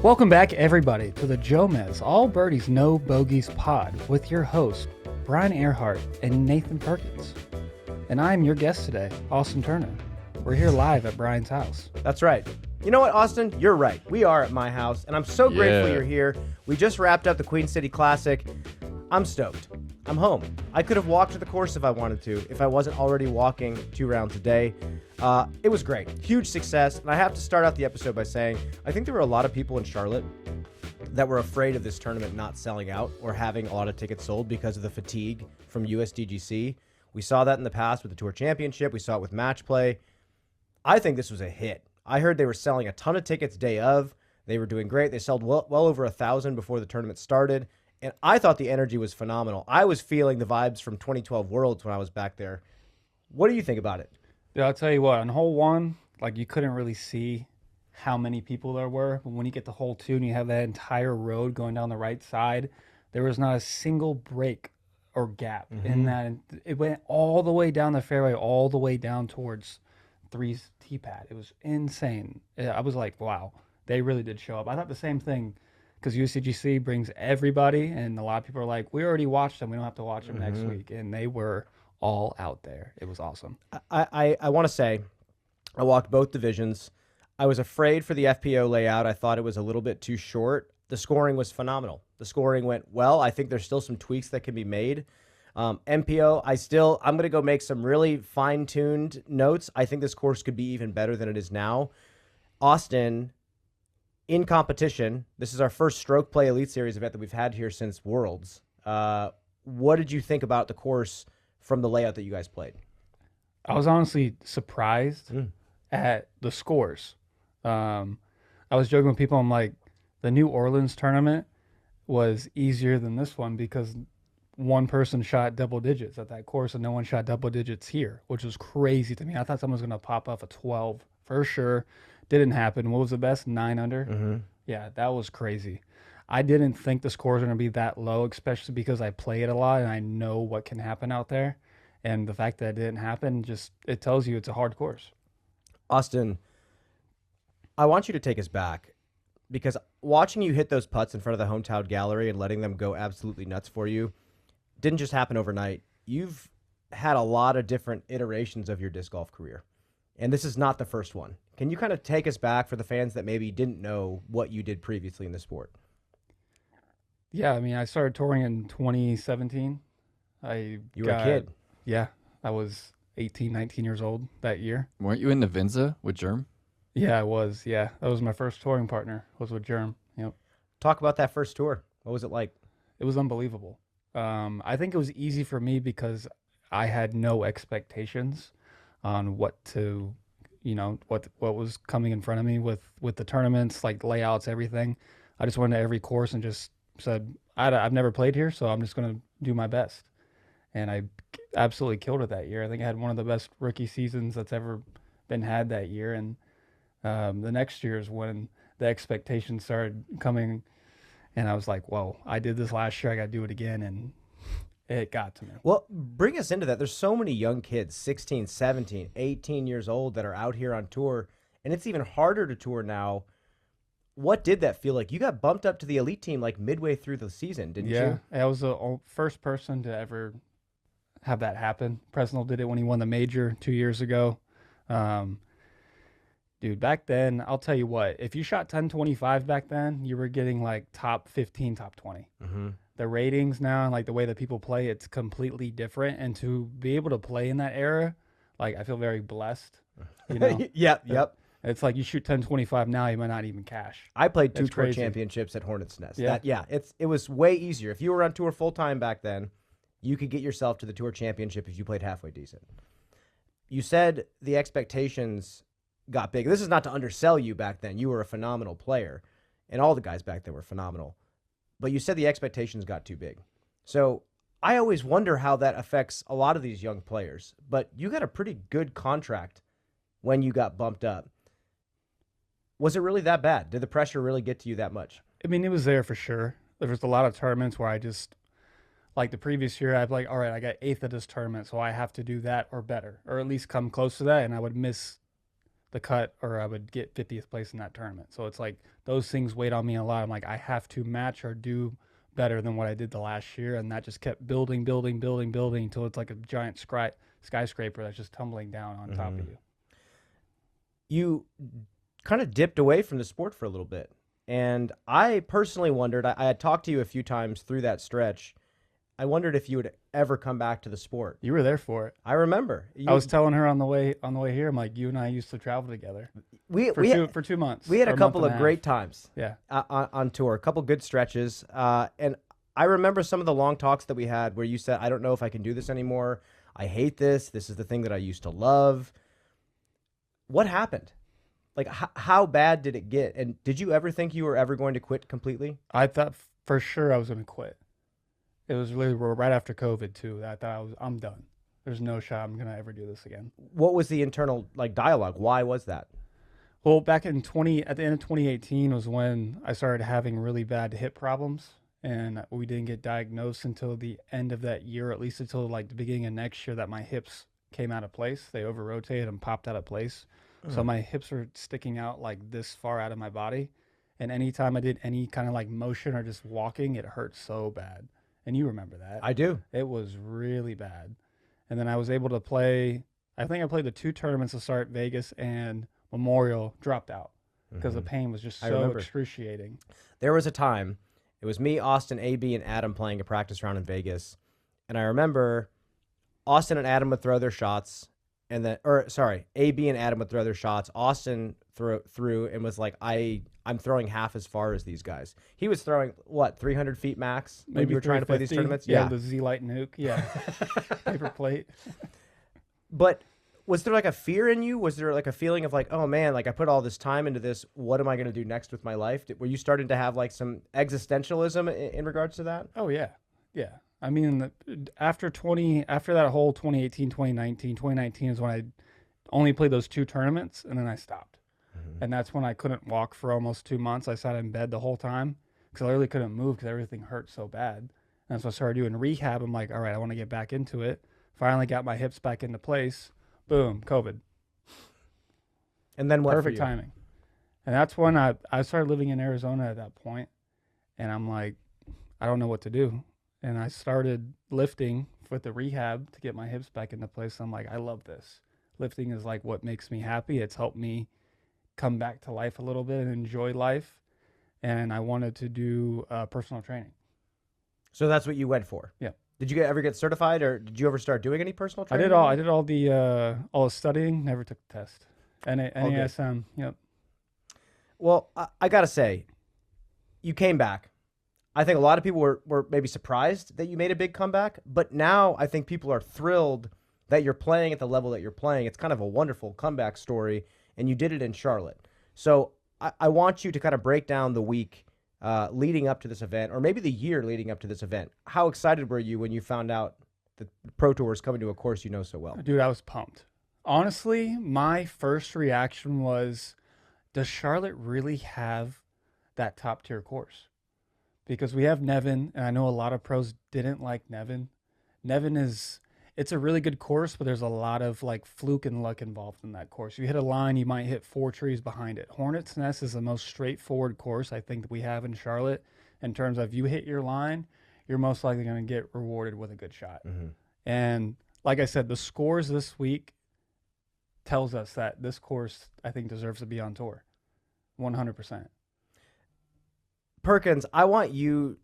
Welcome back, everybody, to the Jomez All Birdies No Bogeys pod with your hosts, Brian Earhart and Nathan Perkins. And I'm your guest today, Austin Turner. We're here live at Brian's house. That's right. You know what, Austin? You're right. We are at my house, and I'm so grateful you're here. We just wrapped up the Queen City Classic. I'm stoked. I'm home. I could have walked to the course if I wanted to, if I wasn't already walking 2 rounds a day. It was great. Huge success. And I have to start out the episode by saying, I think there were a lot of people in Charlotte that were afraid of this tournament not selling out or having a lot of tickets sold because of the fatigue from USDGC. We saw that in the past with the Tour Championship. We saw it with Match Play. I think this was a hit. I heard they were selling a ton of tickets day of. They were doing great. They sold well over 1,000 before the tournament started. And I thought the energy was phenomenal. I was feeling the vibes from 2012 Worlds when I was back there. What do you think about it? Yeah, I'll tell you what, on hole 1, like you couldn't really see how many people there were. But when you get to hole 2 and you have that entire road going down the right side, there was not a single break or gap in that. It went all the way down the fairway, all the way down towards 3's tee pad. It was insane. I was like, wow, they really did show up. I thought the same thing because USDGC brings everybody, and a lot of people are like, we already watched them. We don't have to watch them next week. And they were all out there. It was awesome. I want to say I walked both divisions. I was afraid for the FPO layout. I thought it was a little bit too short. The scoring was phenomenal. The scoring went well. I think there's still some tweaks that can be made. MPO, I'm going to go make some really fine-tuned notes. I think this course could be even better than it is now. Austin, in competition, this is our first Stroke Play Elite Series event that we've had here since Worlds. What did you think about the course from the layout that you guys played? I was honestly surprised at the scores. I was joking with people. I'm like, the New Orleans tournament was easier than this one because one person shot double digits at that course and no one shot double digits here, which was crazy to me. I thought someone was going to pop off a 12 for sure. Didn't happen. What was the best? 9 under? Yeah, that was crazy. I didn't think the scores were going to be that low, especially because I play it a lot and I know what can happen out there. And the fact that it didn't happen, it tells you it's a hard course. Austin, I want you to take us back because watching you hit those putts in front of the hometown gallery and letting them go absolutely nuts for you didn't just happen overnight. You've had a lot of different iterations of your disc golf career, and this is not the first one. Can you kind of take us back for the fans that maybe didn't know what you did previously in the sport? Yeah, I mean, I started touring in 2017. You were a kid. Yeah, I was 18, 19 years old that year. Weren't you in Navinza with Germ? Yeah, I was. Yeah, that was my first touring partner, was with Germ. Yep. Talk about that first tour. What was it like? It was unbelievable. I think it was easy for me because I had no expectations on what was coming in front of me with the tournaments, like layouts, everything. I just went to every course and just said, I've never played here, so I'm just going to do my best. And I absolutely killed it that year. I think I had one of the best rookie seasons that's ever been had that year. And the next year is when the expectations started coming. And I was like, whoa, I did this last year. I got to do it again. And it got to me. Well, bring us into that. There's so many young kids, 16, 17, 18 years old, that are out here on tour. And it's even harder to tour now. What did that feel like? You got bumped up to the elite team like midway through the season, didn't you? Yeah, I was the first person to ever have that happen. Presnell did it when he won the major 2 years ago. Dude, back then, I'll tell you what, if you shot 1025 back then, you were getting like top 15, top 20. The ratings now and like the way that people play, it's completely different. And to be able to play in that era, like I feel very blessed. You know? Yep. It's like you shoot 1025 now, you might not even cash. I played 2 tour championships at Hornets Nest. It was way easier. If you were on tour full time back then, you could get yourself to the tour championship if you played halfway decent. You said the expectations got big. This is not to undersell you back then. You were a phenomenal player, and all the guys back then were phenomenal. But you said the expectations got too big. So I always wonder how that affects a lot of these young players. But you got a pretty good contract when you got bumped up. Was it really that bad? Did the pressure really get to you that much? I mean, it was there for sure. There was a lot of tournaments where I just, like the previous year, I'd be like, all right, I got 8th at this tournament, so I have to do that or better, or at least come close to that, and I would miss the cut or I would get 50th place in that tournament. So it's like those things weighed on me a lot. I'm like, I have to match or do better than what I did the last year. And that just kept building until it's like a giant skyscraper that's just tumbling down on top of you. You kind of dipped away from the sport for a little bit. And I personally wondered, I had talked to you a few times through that stretch. I wondered if you would ever come back to the sport. You were there for it. I remember. I was telling her on the way here, I'm like, you and I used to travel together for 2 months. We had a couple of great times on tour, a couple good stretches. And I remember some of the long talks that we had where you said, I don't know if I can do this anymore. I hate this. This is the thing that I used to love. What happened? Like, how bad did it get? And did you ever think you were ever going to quit completely? I thought for sure I was going to quit. It was really right after COVID too. I thought I'm done. There's no shot I'm gonna ever do this again. What was the internal dialogue? Why was that? Well, back at the end of 2018 was when I started having really bad hip problems, and we didn't get diagnosed until the end of that year, at least until like the beginning of next year, that my hips came out of place. They over rotated and popped out of place. So my hips were sticking out like this far out of my body, and anytime I did any kind of like motion or just walking, it hurt so bad. And you remember that. I do. It was really bad. And then I was able to play, I think I played the 2 tournaments to start, Vegas and Memorial, dropped out because the pain was just so excruciating. There was a time, it was me, Austin, AB, and Adam playing a practice round in Vegas. And I remember Austin and Adam would throw their shots. And then, AB and Adam would throw their shots. Austin threw and was like, I'm throwing half as far as these guys. He was throwing, 300 feet max? Maybe you were trying to play these tournaments? Yeah, the Z-Light nuke. Yeah. Paper plate. But was there like a fear in you? Was there like a feeling of like, oh man, like I put all this time into this. What am I going to do next with my life? Were you starting to have like some existentialism in regards to that? Oh, yeah. Yeah. I mean, after that whole 2018, 2019 is when I only played those 2 tournaments, and then I stopped. And that's when I couldn't walk for almost 2 months. I sat in bed the whole time because I really couldn't move because everything hurt so bad. And so I started doing rehab. I'm like, all right, I want to get back into it. Finally got my hips back into place. Boom, COVID. And then what? Perfect timing. And that's when I started living in Arizona at that point. And I'm like, I don't know what to do. And I started lifting with the rehab to get my hips back into place. I'm like, I love this. Lifting is like what makes me happy. It's helped me come back to life a little bit and enjoy life. And I wanted to do personal training. So that's what you went for? Yeah. Did you ever get certified, or did you ever start doing any personal training? I did all the studying, never took the test. NASM, yep. Well, I got to say, you came back. I think a lot of people were maybe surprised that you made a big comeback, but now I think people are thrilled that you're playing at the level that you're playing. It's kind of a wonderful comeback story, and you did it in Charlotte. So I want you to kind of break down the week leading up to this event, or maybe the year leading up to this event. How excited were you when you found out that the Pro Tour was coming to a course you know so well? Dude, I was pumped. Honestly, my first reaction was, does Charlotte really have that top-tier course? Because we have Nevin, and I know a lot of pros didn't like Nevin. Nevin it's a really good course, but there's a lot of like fluke and luck involved in that course. You hit a line, you might hit 4 trees behind it. Hornets Nest is the most straightforward course I think that we have in Charlotte in terms of you hit your line, you're most likely going to get rewarded with a good shot. And like I said, the scores this week tells us that this course, I think, deserves to be on tour. 100%. Perkins, I want you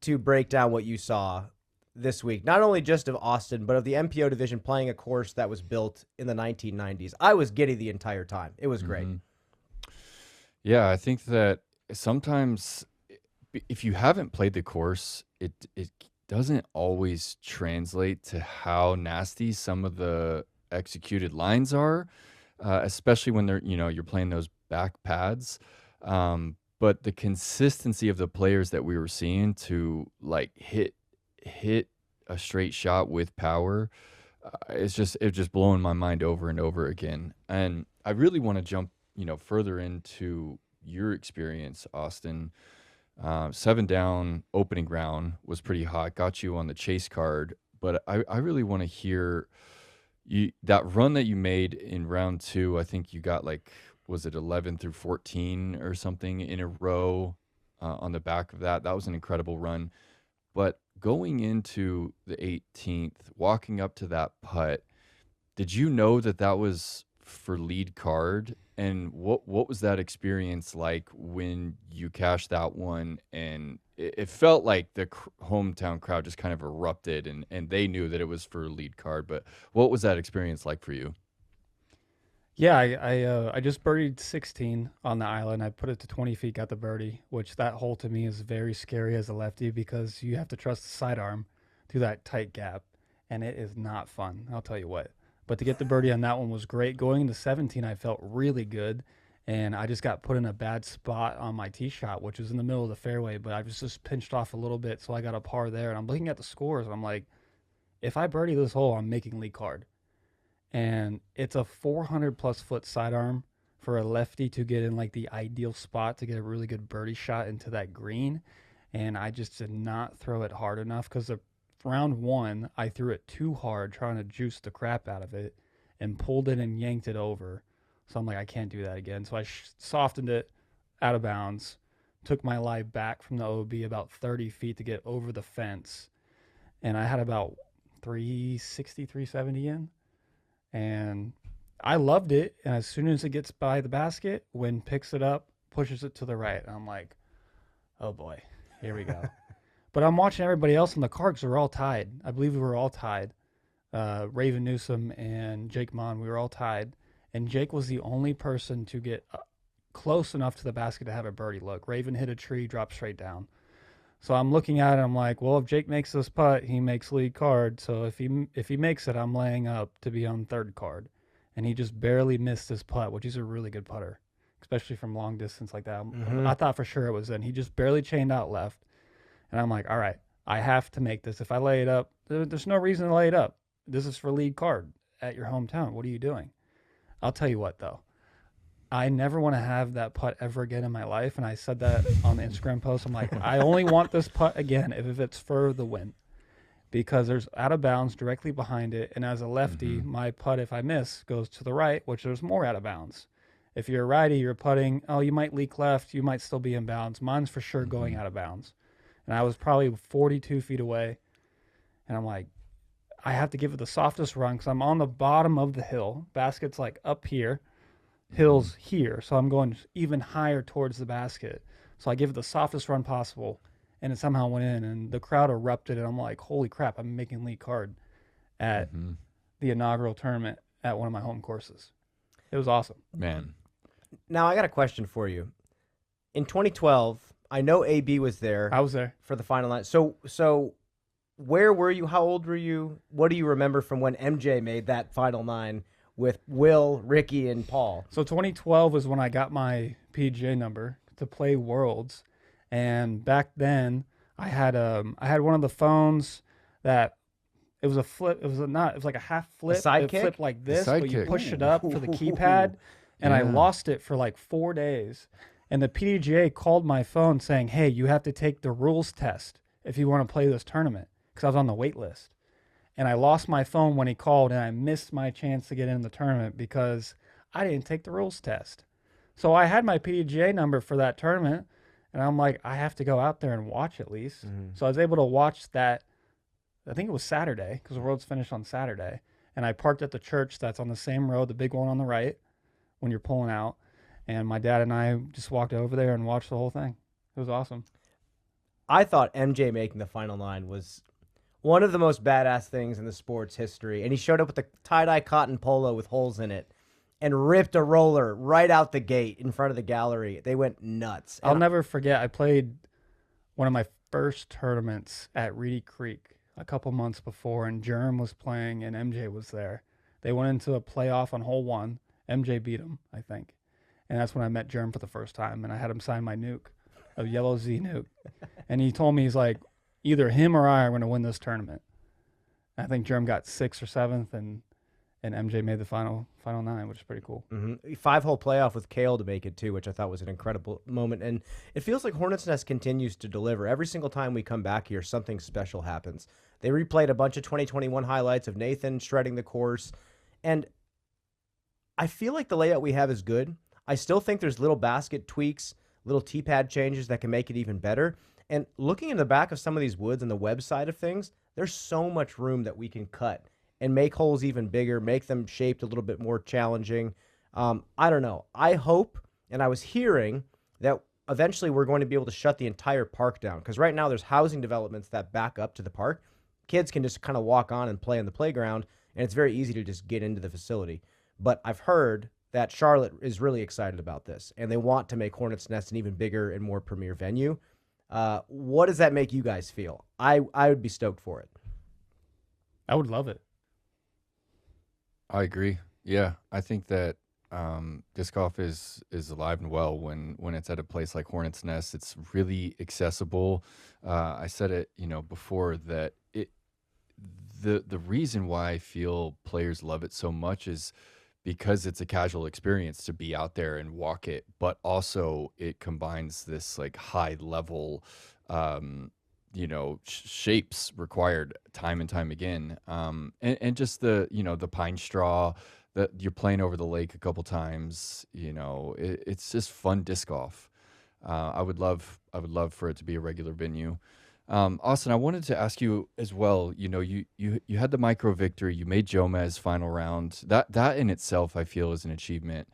to break down what you saw this week, not only just of Austin, but of the MPO division playing a course that was built in the 1990s. I was giddy the entire time. It was great. Yeah, I think that sometimes if you haven't played the course, it doesn't always translate to how nasty some of the executed lines are, especially when you're playing those back pads. But the consistency of the players that we were seeing to like hit a straight shot with power, it's just blowing my mind over and over again. And I really want to jump, further into your experience, Austin. 7 down opening round was pretty hot, got you on the chase card, but I really want to hear that run that you made in round 2, I think you got like, was it 11 through 14 or something in a row on the back of that? That was an incredible run. But going into the 18th, walking up to that putt, did you know that that was for lead card? And what was that experience like when you cashed that one? And it felt like the hometown crowd just kind of erupted, and they knew that it was for lead card. But what was that experience like for you? Yeah, I just birdied 16 on the island. I put it to 20 feet, got the birdie, which that hole to me is very scary as a lefty because you have to trust the sidearm through that tight gap, and it is not fun. I'll tell you what. But to get the birdie on that one was great. Going into 17, I felt really good, and I just got put in a bad spot on my tee shot, which was in the middle of the fairway, but I was just pinched off a little bit, so I got a par there. And I'm looking at the scores, and I'm like, if I birdie this hole, I'm making lead card. And it's a 400 plus foot sidearm for a lefty to get in like the ideal spot to get a really good birdie shot into that green. And I just did not throw it hard enough because the round 1 I threw it too hard trying to juice the crap out of it and pulled it and yanked it over. So I'm like, I can't do that again. So I softened it out of bounds, took my lie back from the OB about 30 feet to get over the fence, and I had about 360, 370 in. And I loved it. And as soon as it gets by the basket, Wynn picks it up, pushes it to the right. And I'm like, oh boy, here we go. But I'm watching everybody else on the card because we're all tied. I believe we were all tied. Raven Newsom and Jake Mon, we were all tied. And Jake was the only person to get close enough to the basket to have a birdie look. Raven hit a tree, dropped straight down. So I'm looking at it, I'm like, well, if Jake makes this putt, he makes lead card. So if he makes it, I'm laying up to be on third card. And he just barely missed his putt, which is a really good putter, especially from long distance like that. Mm-hmm. I thought for sure it was in. He just barely chained out left. And I'm like, all right, I have to make this. If I lay it up, there's no reason to lay it up. This is for lead card at your hometown. What are you doing? I'll tell you what, though. I never want to have that putt ever again in my life. And I said that on the Instagram post. I'm like, I only want this putt again if it's for the win. Because there's out of bounds directly behind it. And as a lefty, my putt, if I miss, goes to the right, which there's more out of bounds. If you're a righty, you're putting, you might leak left. You might still be in bounds. Mine's for sure going out of bounds. And I was probably 42 feet away. And I'm like, I have to give it the softest run because I'm on the bottom of the hill. Basket's like up here. Hill's here, so I'm going even higher towards the basket. So I give it the softest run possible, and it somehow went in, and the crowd erupted, and I'm like, holy crap, I'm making lead card at the inaugural tournament at one of my home courses. It was awesome. Man. Now, I got a question for you. In 2012, I know AB was there. I was there. For the final night. So where were you? How old were you? What do you remember from when MJ made that final 9 with Will, Ricky, and Paul? So 2012 was when I got my PGA number to play Worlds, and back then I had one of the phones that it was a flip. It was like a half flip. A sidekick? It flipped like this, but you push it up for the keypad, and I lost it for like 4 days. And the PDGA called my phone saying, "Hey, you have to take the rules test if you want to play this tournament," because I was on the wait list. And I lost my phone when he called, and I missed my chance to get in the tournament because I didn't take the rules test. So I had my PDGA number for that tournament, and I'm like, I have to go out there and watch at least. So I was able to watch that. I think it was Saturday because the Worlds finished on Saturday. And I parked at the church that's on the same road, the big one on the right, when you're pulling out. And my dad and I just walked over there and watched the whole thing. It was awesome. I thought MJ making the final 9 was one of the most badass things in the sport's history. And he showed up with a tie-dye cotton polo with holes in it and ripped a roller right out the gate in front of the gallery. They went nuts. I'll never forget, I played one of my first tournaments at Reedy Creek a couple months before, and Germ was playing and MJ was there. They went into a playoff on hole 1. MJ beat him, I think. And that's when I met Germ for the first time, and I had him sign my nuke, a yellow Z nuke. And he told me, he's like, either him or I are going to win this tournament. I think Germ got 6th or 7th, and MJ made the final 9, which is pretty cool. 5-hole playoff with Kale to make it too, which I thought was an incredible moment. And it feels like Hornets Nest continues to deliver. Every single time we come back here, something special happens. They replayed a bunch of 2021 highlights of Nathan shredding the course. And I feel like the layout we have is good. I still think there's little basket tweaks, little tee pad changes that can make it even better. And looking in the back of some of these woods and the web side of things, there's so much room that we can cut and make holes even bigger, make them shaped a little bit more challenging. I don't know. I hope, and I was hearing that eventually we're going to be able to shut the entire park down, because right now there's housing developments that back up to the park. Kids can just kind of walk on and play in the playground, and it's very easy to just get into the facility. But I've heard that Charlotte is really excited about this, and they want to make Hornets Nest an even bigger and more premier venue. What does that make you guys feel? I would be stoked for it. I would love it. I agree. Yeah, I think that disc golf is alive and well when it's at a place like Hornets Nest. It's really accessible. I said it, before, that the reason why I feel players love it so much is because it's a casual experience to be out there and walk it, but also it combines this like high level, shapes required time and time again. And just the pine straw that you're playing over the lake a couple times, it's just fun disc golf. I would love for it to be a regular venue. Austin, I wanted to ask you as well. You had the micro victory. You made Jomez final round. That in itself, I feel, is an achievement.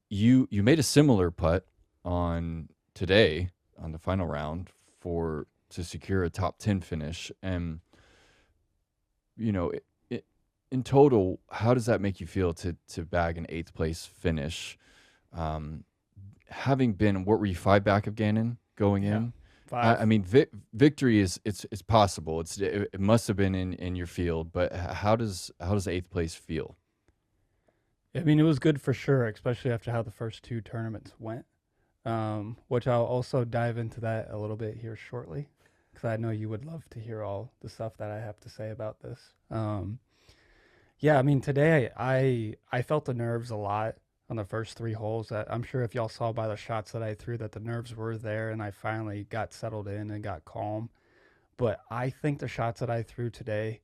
You made a similar putt on today on the final round to secure a top 10 finish. And in total, how does that make you feel to bag an 8th place finish? Having been, what were you, 5 back of Gannon going in? I mean, victory it's possible. It must have been in your field, but how does 8th place feel? I mean, it was good for sure, especially after how the first 2 tournaments went, which I'll also dive into that a little bit here shortly, because I know you would love to hear all the stuff that I have to say about this. Yeah, I mean, today I felt the nerves a lot on the first 3 holes. That I'm sure if y'all saw by the shots that I threw that the nerves were there, and I finally got settled in and got calm. But I think the shots that I threw today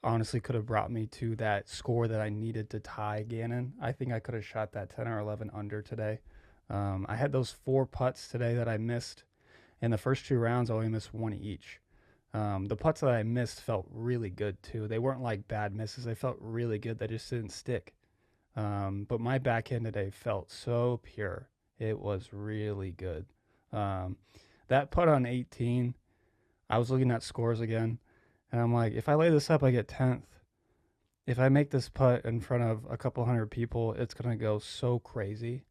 honestly could have brought me to that score that I needed to tie Gannon. I think I could have shot that 10 or 11 under today. I had those 4 putts today that I missed. In the first 2 rounds, I only missed 1 each. The putts that I missed felt really good too. They weren't like bad misses. They felt really good. They just didn't stick. But my backhand today felt so pure. It was really good. That putt on 18, I was looking at scores again, and I'm like, if I lay this up, I get 10th. If I make this putt in front of a couple hundred people, it's going to go so crazy.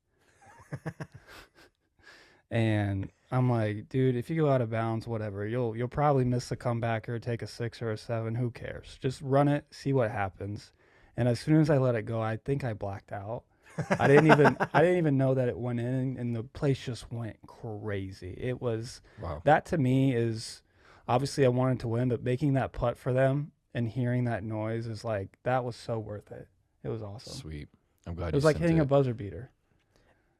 And I'm like, dude, if you go out of bounds, whatever, you'll probably miss a comeback or take a 6 or a 7. Who cares? Just run it, see what happens. And as soon as I let it go, I think I blacked out. I didn't even know that it went in, and the place just went crazy. It was Wow. That to me is, obviously I wanted to win, but making that putt for them and hearing that noise is like, that was so worth it. It was awesome. Sweet. I'm glad It was like hitting a buzzer beater.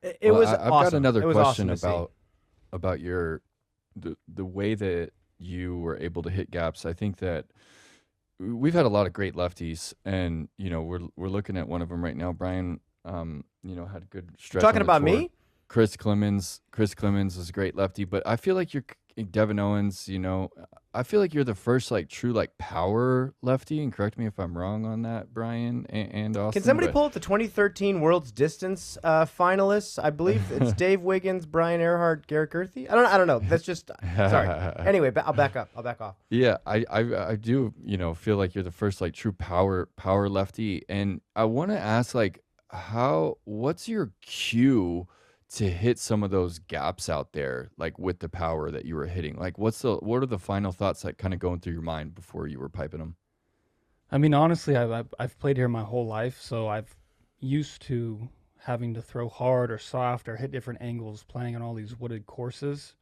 It was awesome. I've got another question awesome about the way that you were able to hit gaps. I think that we've had a lot of great lefties, and we're looking at one of them right now. Brian, had a good stretch. Talking on the about tour. me? Chris Clemens was a great lefty, but I feel like you're Devin Owens. I feel like you're the first true power lefty. And correct me if I'm wrong on that, Brian and Austin. Can somebody pull up the 2013 World's Distance finalists? I believe it's Dave Wiggins, Brian Earhart, Garrett Gerthy. I don't know. That's just sorry. Anyway, I'll back up. I'll back off. Yeah, I do. Feel like you're the first true power lefty, and I want to ask what's your cue to hit some of those gaps out there, with the power that you were hitting? What are the final thoughts kind of going through your mind before you were piping them? I mean, honestly, I've played here my whole life, so I've used to having to throw hard or soft or hit different angles playing on all these wooded courses.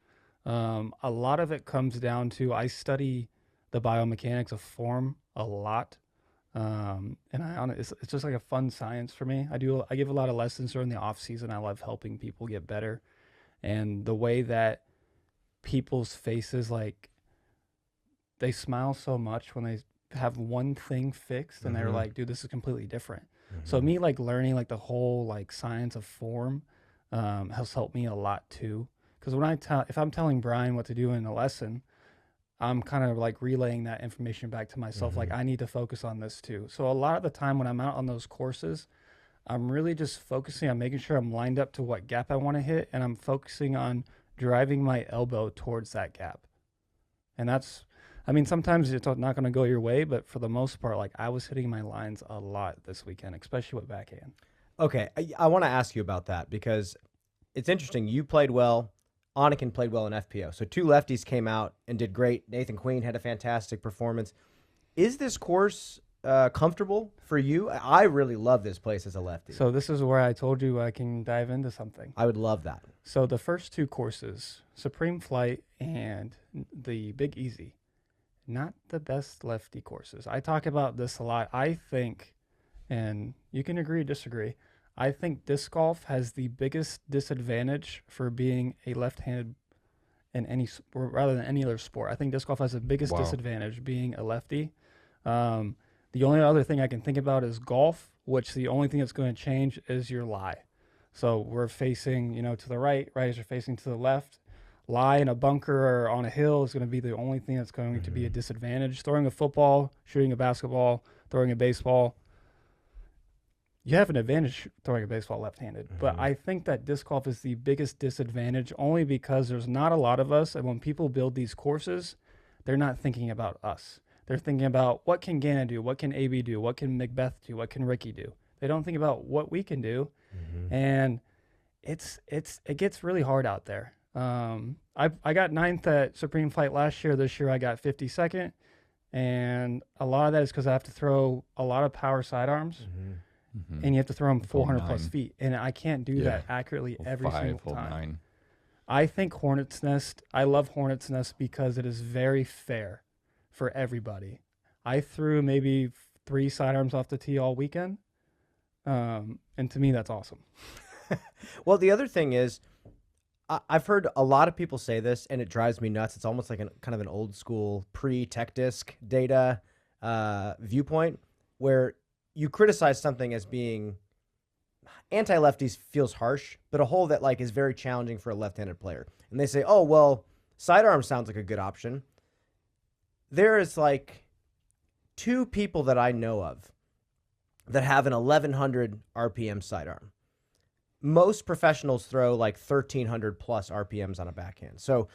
A lot of it comes down to, I study the biomechanics of form a lot. And it's just like a fun science for me. I give a lot of lessons during the off season. I love helping people get better, and the way that people's faces, they smile so much when they have one thing fixed, and they're like, dude, this is completely different. So me like learning like the whole like science of form has helped me a lot too. Because if I'm telling Brian what to do in a lesson, I'm kind of like relaying that information back to myself. Like I need to focus on this too. So a lot of the time when I'm out on those courses, I'm really just focusing on making sure I'm lined up to what gap I want to hit, and I'm focusing on driving my elbow towards that gap. And that's, I mean, sometimes it's not going to go your way, but for the most part, like I was hitting my lines a lot this weekend, especially with backhand. Okay, I want to ask you about that because it's interesting. You played well. Anakin played well in FPO. So 2 lefties came out and did great. Nathan Queen had a fantastic performance. Is this course comfortable for you? I really love this place as a lefty. So this is where I told you I can dive into something. I would love that. So the first 2 courses, Supreme Flight and the Big Easy, not the best lefty courses. I talk about this a lot. I think, and you can agree or disagree, I think disc golf has the biggest disadvantage for being a left-handed in rather than any other sport. I think disc golf has the biggest disadvantage being a lefty. The only other thing I can think about is golf, which the only thing that's going to change is your lie. So we're facing, to the right, righties are facing to the left. Lie in a bunker or on a hill is going to be the only thing that's going to be a disadvantage. Throwing a football, shooting a basketball, throwing a baseball, you have an advantage throwing a baseball left-handed. But I think that disc golf is the biggest disadvantage only because there's not a lot of us. And when people build these courses, they're not thinking about us. They're thinking about what can Gannon do? What can AB do? What can Macbeth do? What can Ricky do? They don't think about what we can do. And it gets really hard out there. I got 9th at Supreme Flight last year. This year I got 52nd. And a lot of that is because I have to throw a lot of power sidearms. And you have to throw them 400 plus feet. And I can't do that accurately every single time. 9. I think Hornets Nest, I love Hornets Nest because it is very fair for everybody. I threw maybe 3 sidearms off the tee all weekend. And to me, that's awesome. Well, the other thing is, I've heard a lot of people say this, and it drives me nuts. It's almost like kind of an old school pre-tech disc data viewpoint where you criticize something as being anti-lefties feels harsh, but a hole that like is very challenging for a left-handed player. And they say, oh, well, sidearm sounds like a good option. There is like 2 people that I know of that have an 1100 RPM sidearm. Most professionals throw like 1300 plus RPMs on a backhand. So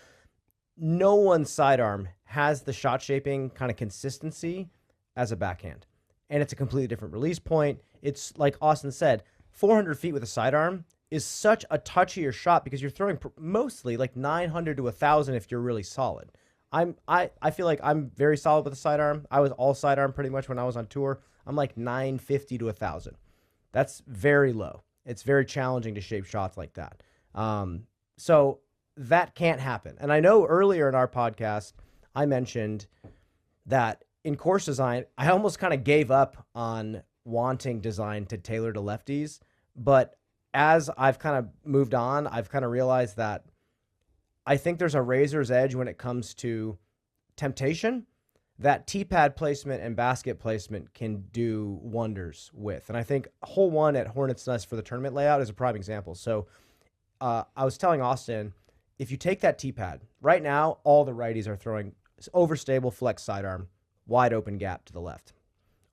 no one's sidearm has the shot shaping kind of consistency as a backhand. And it's a completely different release point. It's like Austin said, 400 feet with a sidearm is such a touchier shot because you're throwing mostly like 900 to 1,000 if you're really solid. I feel like I'm very solid with a sidearm. I was all sidearm pretty much when I was on tour. I'm like 950 to 1,000. That's very low. It's very challenging to shape shots like that. So that can't happen. And I know earlier in our podcast, I mentioned that in course design, I almost kind of gave up on wanting design to tailor to lefties. But as I've kind of moved on, I've kind of realized that I think there's a razor's edge when it comes to temptation that tee-pad placement and basket placement can do wonders with. And I think hole 1 at Hornets Nest for the tournament layout is a prime example. So I was telling Austin, if you take that tee-pad, right now, all the righties are throwing overstable flex sidearm, wide open gap to the left.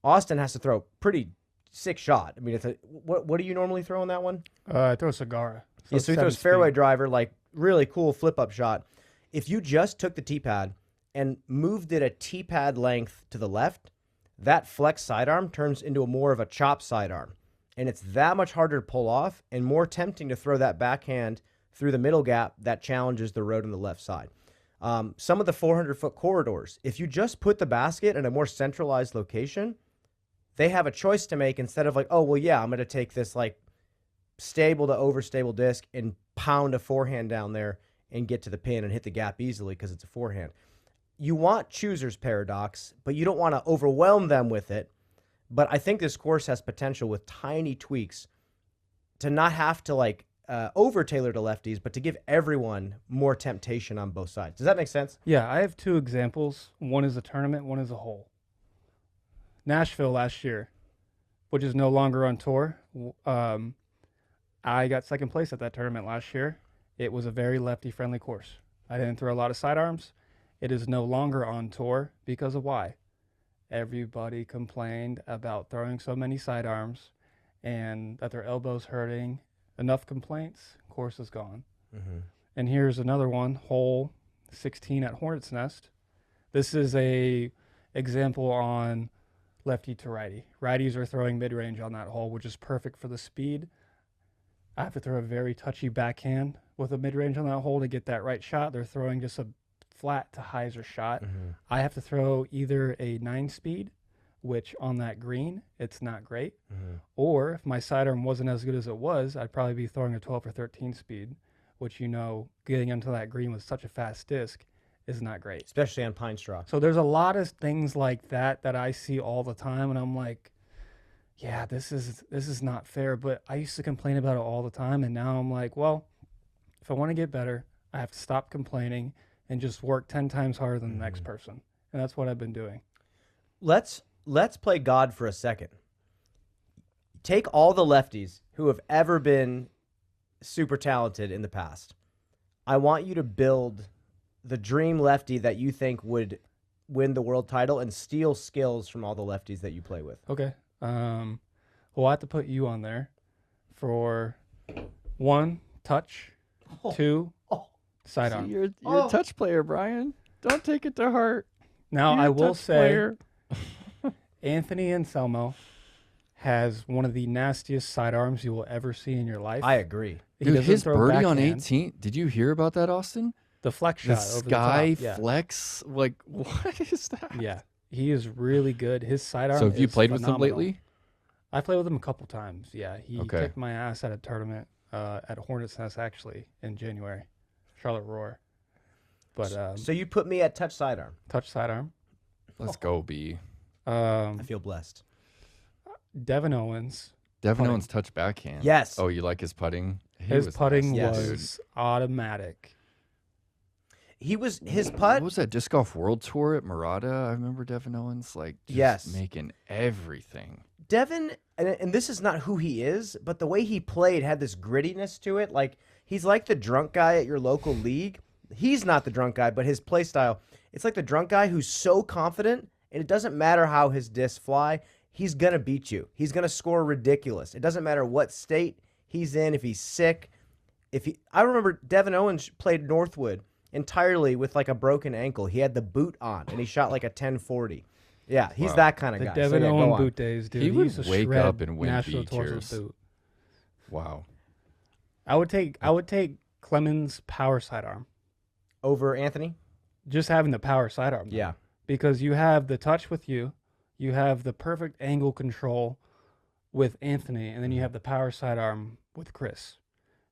Austin has to throw a pretty sick shot. I mean, what do you normally throw on that one? I throw a Sagara. So he throws fairway driver, like really cool flip-up shot. If you just took the tee-pad and moved it a tee-pad length to the left, that flex sidearm turns into more of a chop sidearm. And it's that much harder to pull off and more tempting to throw that backhand through the middle gap that challenges the road on the left side. Some of the 400-foot corridors, if you just put the basket in a more centralized location, they have a choice to make instead of like, oh, well, yeah, I'm going to take this like stable to overstable disc and pound a forehand down there and get to the pin and hit the gap easily because it's a forehand. You want chooser's paradox, but you don't want to overwhelm them with it. But I think this course has potential with tiny tweaks to not have to like over-tailor to lefties, but to give everyone more temptation on both sides. Does that make sense? Yeah, I have 2 examples. One is a tournament, one is a hole. Nashville last year. which is no longer on tour. I got second place at that tournament last year. It was a very lefty-friendly course. I didn't throw a lot of sidearms. It is no longer on tour because of why? Everybody complained about throwing so many sidearms and that their elbows hurting. Enough complaints, course is gone. Mm-hmm. And here's another one, hole 16 at Hornets Nest. This is a example on lefty to righty. Righties are throwing mid-range on that hole, which is perfect for the speed. I have to throw a very touchy backhand with a mid-range on that hole to get that right shot. They're throwing just a flat to hyzer shot. Mm-hmm. I have to throw either a 9-speed, which on that green, it's not great. Mm-hmm. Or if my sidearm wasn't as good as it was, I'd probably be throwing a 12 or 13 speed, which, getting into that green with such a fast disc is not great. Especially on pine straw. So there's a lot of things like that I see all the time, and I'm like, yeah, this is not fair. But I used to complain about it all the time, and now I'm like, well, if I want to get better, I have to stop complaining and just work 10 times harder than the next person. And that's what I've been doing. Let's play God for a second. Take all the lefties who have ever been super talented in the past. I want you to build the dream lefty that you think would win the world title and steal skills from all the lefties that you play with. Okay. Well, I have to put you on there for 1, touch, 2, sidearm. You're a touch player, Brian. Don't take it to heart. Now, I will say, Anthony Anselmo has one of the nastiest sidearms you will ever see in your life. I agree. Dude, his birdie on 18, did you hear about that, Austin? The flex shot the over sky the top. flex? Like, what is that? Yeah, he is really good. His sidearm So have you played phenomenal. with him lately? I played with him a couple times, yeah. He kicked my ass at a tournament at Hornets Nest, actually, in January. Charlotte Roar. But so you put me at touch sidearm. Touch sidearm. Let's go, B. I feel blessed. Devin Owens. Devin Owens touch backhand. Yes. Oh, you like his putting? His putting nice. was automatic. His putt. What was that disc golf world tour at Murata? I remember Devin Owens making everything. Devin, and this is not who he is, but the way he played had this grittiness to it. Like, he's like the drunk guy at your local league. He's not the drunk guy, but his play style, it's like the drunk guy who's so confident, and it doesn't matter how his discs fly, he's going to beat you. He's going to score ridiculous. It doesn't matter what state he's in, if he's sick. I remember Devin Owens played Northwood entirely with like a broken ankle. He had the boot on, and he shot like a 1040. Yeah, he's that kind of guy. The Devin Owens boot days, dude. He would used to wake up and win national B tours tiers. with boot. Wow. I would take Clemens' power sidearm. Over Anthony? Just having the power sidearm. Though. Yeah. Because you have the touch with you have the perfect angle control with Anthony, and then you have the power sidearm with Chris.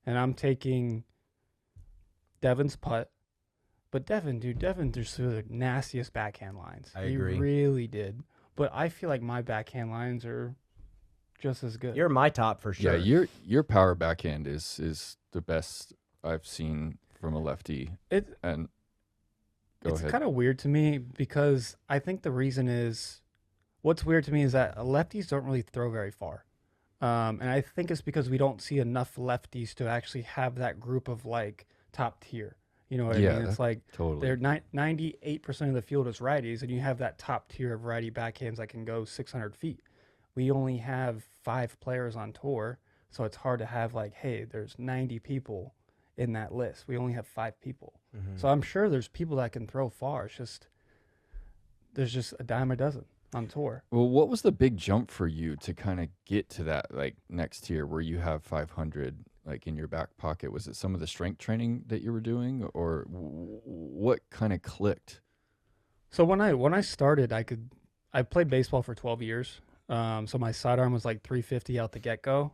And I'm taking Devin's putt. But Devin just threw the nastiest backhand lines. I agree. He really did. But I feel like my backhand lines just as good. You're my top for sure. Yeah, your power backhand is the best I've seen from a lefty. It's kind of weird to me because I think the reason is, what's weird to me is that lefties don't really throw very far. And I think it's because we don't see enough lefties to actually have that group of like top tier. You know what I mean? It's like totally. They're 98% of the field is righties, and you have that top tier of righty backhands that can go 600 feet. We only have 5 players on tour, so it's hard to have like, hey, there's 90 people in that list. We only have 5 people. Mm-hmm. So I'm sure there's people that can throw far. It's just there's just a dime a dozen on tour. Well, what was the big jump for you to kind of get to that like next tier where you have 500 like in your back pocket? Was it some of the strength training that you were doing, or what kind of clicked? So when I started, I played baseball for 12 years. So my sidearm was like 350 out the get-go,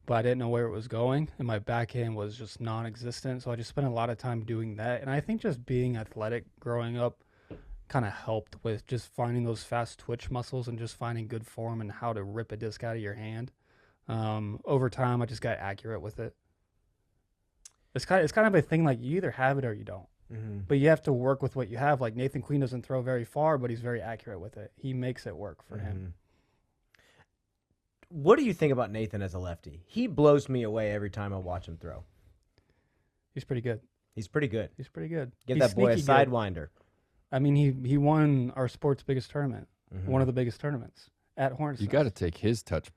but I didn't know where it was going, and my backhand was just non-existent. So I just spent a lot of time doing that. And I think just being athletic growing up kind of helped with just finding those fast twitch muscles and just finding good form and how to rip a disc out of your hand. Over time, I just got accurate with it. It's kind of a thing, like you either have it or you don't. Mm-hmm. But you have to work with what you have. Like Nathan Queen doesn't throw very far, but he's very accurate with it. He makes it work for him. What do you think about Nathan as a lefty? He blows me away every time I watch him throw. He's pretty good. He's pretty good. He's pretty good. Give He's that boy a sneaky good. sidewinder. I mean, he won our sport's biggest tournament, Mm-hmm. one of the biggest tournaments at Hornets. You got to take his touch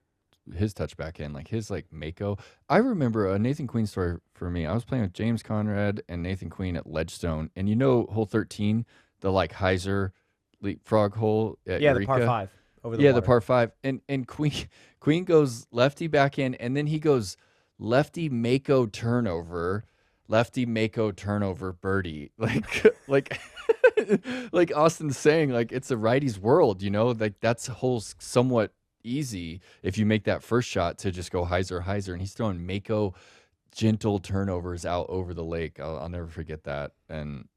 back in, like his Mako. I remember a Nathan Queen story for me. I was playing with James Conrad and Nathan Queen at Ledgestone, and hole 13, the like Heiser leapfrog hole at Yeah, Eureka. the par 5 over the Yeah, water. the par 5, and Queen goes lefty back in, and then he goes lefty Mako turnover, birdie, like like Austin's saying, like it's a righty's world, like that's hole's somewhat easy if you make that first shot to just go Heiser, and he's throwing Mako gentle turnovers out over the lake. I'll never forget that. And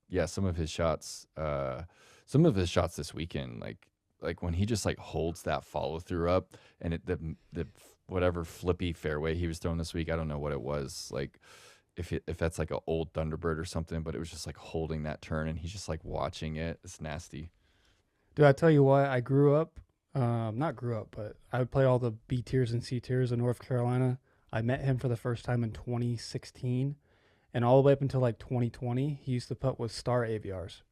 yeah, some of his shots this weekend, like when he just like holds that follow through up, and the whatever flippy fairway he was throwing this week, I don't know what it was, like if that's like an old Thunderbird or something, but it was just like holding that turn, and he's just like watching it. It's nasty. Dude, I tell you what, I grew up, not grew up, but I would play all the B tiers and C tiers in North Carolina. I met him for the first time in 2016, and all the way up until like 2020, he used to putt with Star AVRs.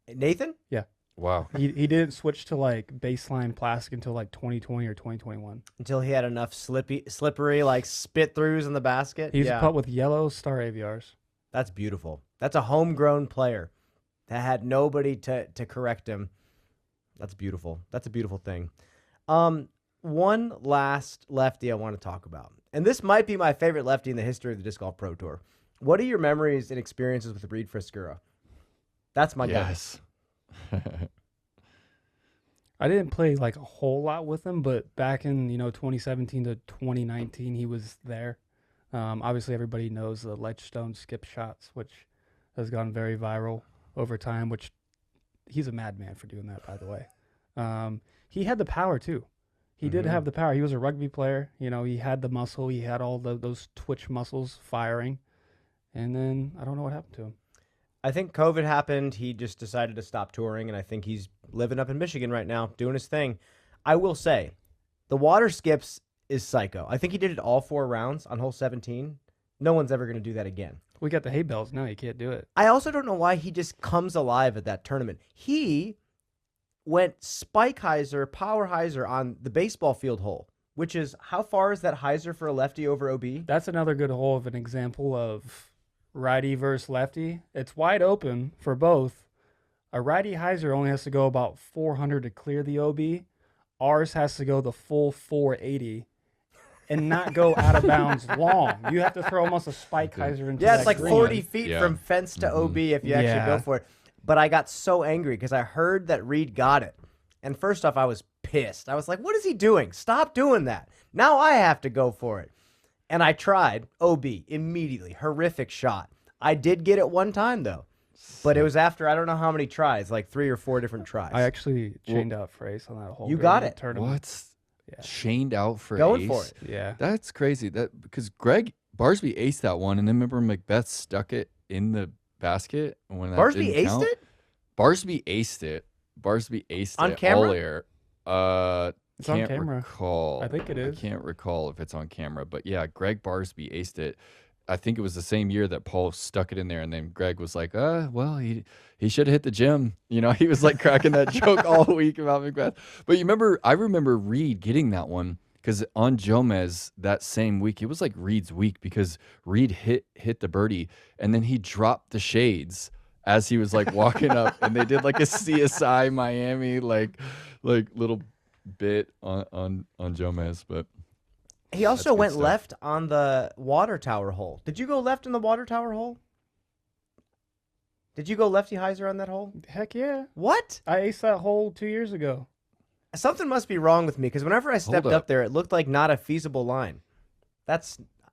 Nathan? Yeah. Wow. He didn't switch to like baseline plastic until like 2020 or 2021. Until he had enough slippery, like spit throughs in the basket. He used to putt with yellow Star AVRs. That's beautiful. That's a homegrown player that had nobody to correct him. That's beautiful. That's a beautiful thing. One last lefty I want to talk about, and this might be my favorite lefty in the history of the Disc Golf Pro Tour. What are your memories and experiences with Reed Friscura? That's my guy. Yes. I didn't play like a whole lot with him, but back in 2017 to 2019, he was there. Obviously, everybody knows the Ledgestone skip shots, which has gone very viral over time. Which he's a madman for doing that, by the way. He had the power too. He did have the power. He was a rugby player. He had the muscle. He had all those twitch muscles firing, and then I don't know what happened to him. I think COVID happened. He just decided to stop touring, and I think he's living up in Michigan right now, doing his thing. I will say, the water skips is psycho. I think he did it all 4 rounds on hole 17. No one's ever going to do that again. We got the hay bales now. You can't do it. I also don't know why he just comes alive at that tournament. He went spike hyzer, power hyzer on the baseball field hole, which is, how far is that hyzer for a lefty over OB? That's another good hole of an example of righty versus lefty. It's wide open for both. A righty hyzer only has to go about 400 to clear the OB. Ours has to go the full 480 and not go out of bounds long. You have to throw almost a spike hyzer into Yeah, that it's like green. 40 feet from fence to OB if you actually go for it. But I got so angry because I heard that Reed got it. And first off, I was pissed. I was like, what is he doing? Stop doing that. Now I have to go for it. And I tried OB immediately. Horrific shot. I did get it one time, though. But it was after I don't know how many tries, like 3 or 4 different tries. I actually chained out for ace on that hole. You during got the it. tournament. What? Yeah. Chained out for Going ace? for it. Yeah. That's crazy. That because Greg Barsby aced that one, and then remember Macbeth stuck it in the basket when that Barsby didn't aced count? it? Barsby aced it. Barsby aced On it. camera? All air. It's on Can't camera. recall. I think it is. I can't recall if it's on camera, but yeah, Greg Barsby aced it. I think it was the same year that Paul stuck it in there, and then Greg was like, well, he should have hit the gym. He was like cracking that joke all week about Macbeth. But I remember Reed getting that one because on Jomez that same week, it was like Reed's week because Reed hit the birdie, and then he dropped the shades as he was like walking up, and they did like a CSI Miami like little bit on Jomez, but. He also went stuff. left on the water tower hole. Did you go left in the water tower hole? Did you go lefty hyzer on that hole? Heck yeah. What? I aced that hole 2 years ago. Something must be wrong with me because whenever I stepped up there, it looked like not a feasible line.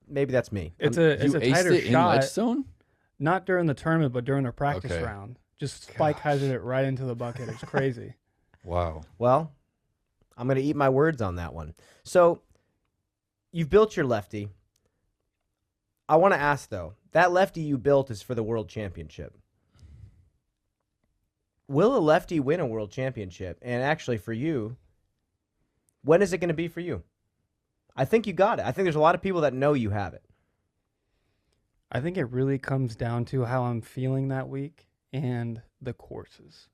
Maybe that's me. It's You a aced tighter it in shot. Ledgestone? Not during the tournament, but during a practice Okay. round. Just spike hyzered it right into the bucket. It's crazy. Wow. Well, I'm going to eat my words on that one. So you've built your lefty. I want to ask, though, that lefty you built is for the World Championship. Will a lefty win a World Championship? And actually, for you, when is it going to be for you? I think you got it. I think there's a lot of people that know you have it. I think it really comes down to how I'm feeling that week and the courses.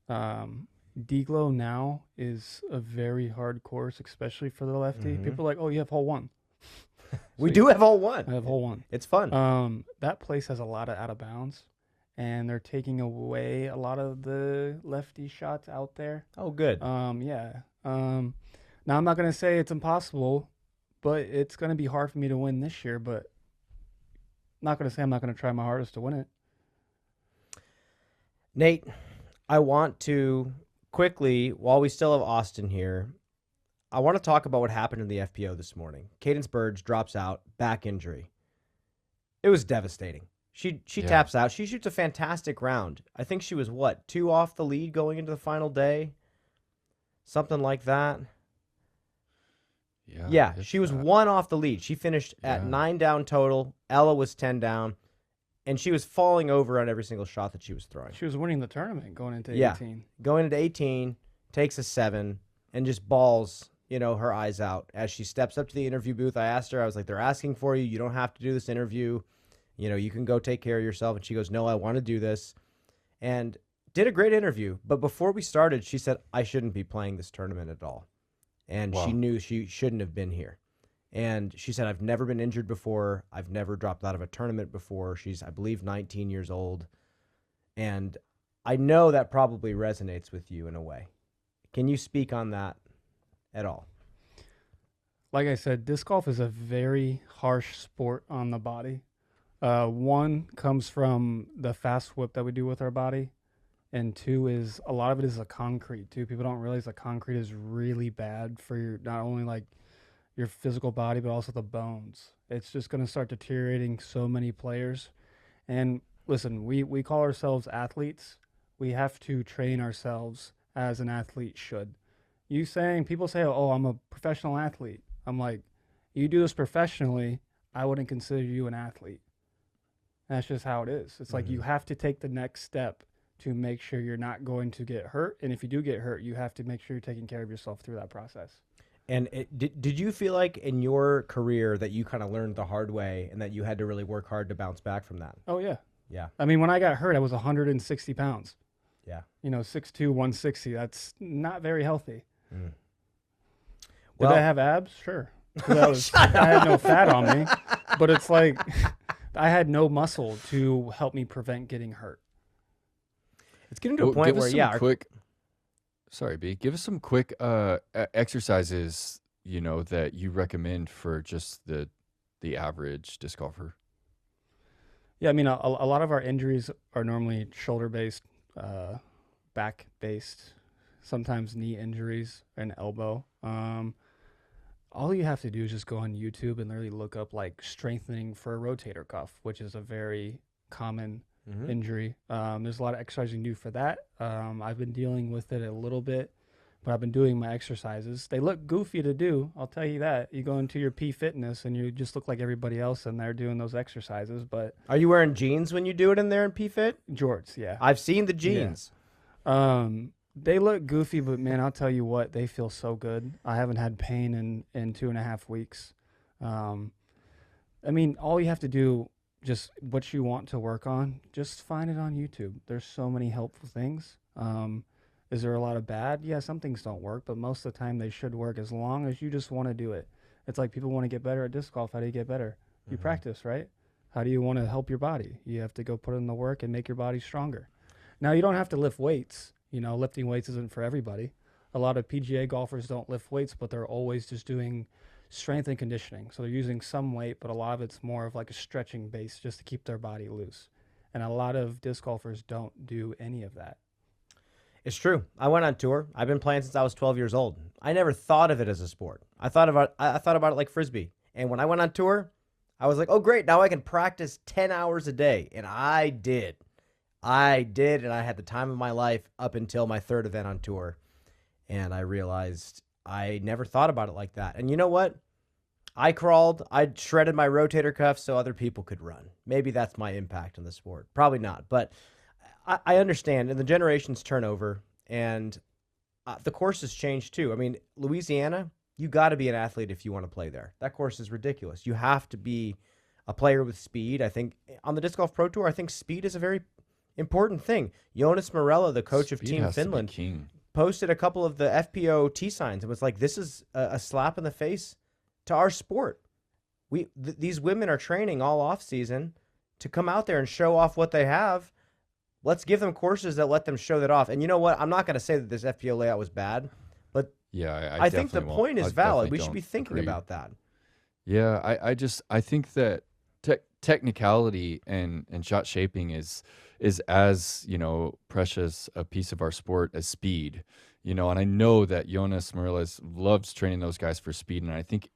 Deglow now is a very hard course, especially for the lefty. People are like, oh, you have hole one. We do have hole one. I have hole one. It's fun. That place has a lot of out of bounds, and they're taking away a lot of the lefty shots out there. Oh, good. Yeah. Now, I'm not going to say it's impossible, but it's going to be hard for me to win this year, but I'm not going to say I'm not going to try my hardest to win it. Nate, I want to quickly, while we still have Austin here, I want to talk about what happened in the FPO this morning. Cadence Burge drops out, back injury. It was devastating. She taps out. She shoots a fantastic round. I think she was, 2 off the lead going into the final day? Something like that. Yeah, she was 1 off the lead. She finished at 9 down total. Ella was 10 down. And she was falling over on every single shot that she was throwing. She was winning the tournament going into 18. Going into 18, takes a 7, and just balls, her eyes out. As she steps up to the interview booth, I asked her, I was like, they're asking for you. You don't have to do this interview. You can go take care of yourself. And she goes, no, I want to do this. And did a great interview. But before we started, she said, I shouldn't be playing this tournament at all. And she knew she shouldn't have been here. And she said, I've never been injured before. I've never dropped out of a tournament before. She's, I believe, 19 years old. And I know that probably resonates with you in a way. Can you speak on that at all? Like I said, disc golf is a very harsh sport on the body. One comes from the fast whip that we do with our body. And 2 is a lot of it is a concrete too. People don't realize that concrete is really bad for your, not only like your physical body, but also the bones. It's just going to start deteriorating so many players. And listen, we call ourselves athletes. We have to train ourselves as an athlete should. People say, oh, I'm a professional athlete. I'm like, you do this professionally, I wouldn't consider you an athlete. That's just how it is. It's like you have to take the next step to make sure you're not going to get hurt. And if you do get hurt, you have to make sure you're taking care of yourself through that process. And did you feel like in your career that you kind of learned the hard way and that you had to really work hard to bounce back from that? Oh, yeah. Yeah. I mean, when I got hurt, I was 160 pounds. Yeah. 6'2", 160. That's not very healthy. Well, Did I have abs? Sure. I had no fat on me. But it's like I had no muscle to help me prevent getting hurt. It's getting to a point where, Sorry, B. Give us some quick exercises, that you recommend for just the average disc golfer. Yeah, I mean, a lot of our injuries are normally shoulder-based, back-based, sometimes knee injuries and elbow. All you have to do is just go on YouTube and literally look up like strengthening for a rotator cuff, which is a very common injury. There's a lot of exercise you can do for that. I've been dealing with it a little bit, but I've been doing my exercises. They look goofy to do, I'll tell you that. You go into your P Fitness and you just look like everybody else in there doing those exercises. But are you wearing jeans when you do it in there in P Fit? Jorts, yeah. I've seen the jeans. Yeah. They look goofy, but man, I'll tell you what, they feel so good. I haven't had pain in 2.5 weeks. I mean, all you have to do, just what you want to work on, just find it on YouTube. There's so many helpful things. Is there a lot of bad? Yeah, some things don't work, but most of the time they should work as long as you just want to do it. It's like people want to get better at disc golf. How do you get better? You practice, right? How do you want to help your body? You have to go put in the work and make your body stronger. Now, you don't have to lift weights. Lifting weights isn't for everybody. A lot of PGA golfers don't lift weights, but they're always just doing strength and conditioning. So they're using some weight, but a lot of it's more of like a stretching base just to keep their body loose. And a lot of disc golfers don't do any of that. It's true. I went on tour. I've been playing since I was 12 years old. I never thought of it as a sport. I thought about it like Frisbee. And when I went on tour, I was like, oh, great. Now I can practice 10 hours a day. And I did. And I had the time of my life up until my 3rd event on tour. And I realized I never thought about it like that. And you know what? I shredded my rotator cuff so other people could run. Maybe that's my impact on the sport. Probably not. But I understand. And the generations turn over. And the course has changed too. I mean, Louisiana, You got to be an athlete if you want to play there. That course is ridiculous. You have to be a player with speed. I think on the Disc Golf Pro Tour, I think speed is a very important thing. Jonas Morella, the coach of Team Finland, posted a couple of the FPO tee signs and was like, this is a slap in the face to our sport. These women are training all off season to come out there and show off what they have. Let's give them courses that let them show that off. And you know what? I'm not going to say that this FPO layout was bad, but yeah, I think the point is valid. We should be thinking about that. Yeah, I think that technicality and shot shaping is as, precious a piece of our sport as speed. And I know that Jonas Morales loves training those guys for speed, and I think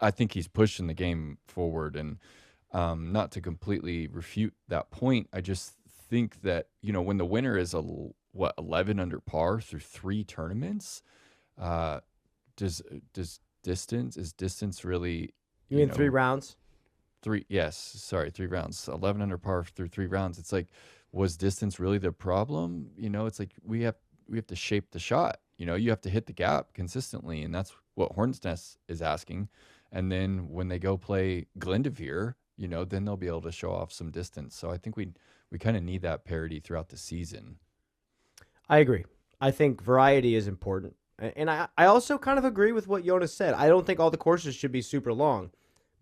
I think he's pushing the game forward. And not to completely refute that point, I just think that when the winner is 11 under par through 3 tournaments, does distance really? You mean 3 rounds? 3 rounds. 11 under par through 3 rounds. It's like, was distance really the problem? It's like we have to shape the shot. You have to hit the gap consistently, and that's what Hornets Nest is asking. And then when they go play Glendevere, then they'll be able to show off some distance. So I think we kind of need that parity throughout the season. I agree. I think variety is important. And I also kind of agree with what Jonas said. I don't think all the courses should be super long.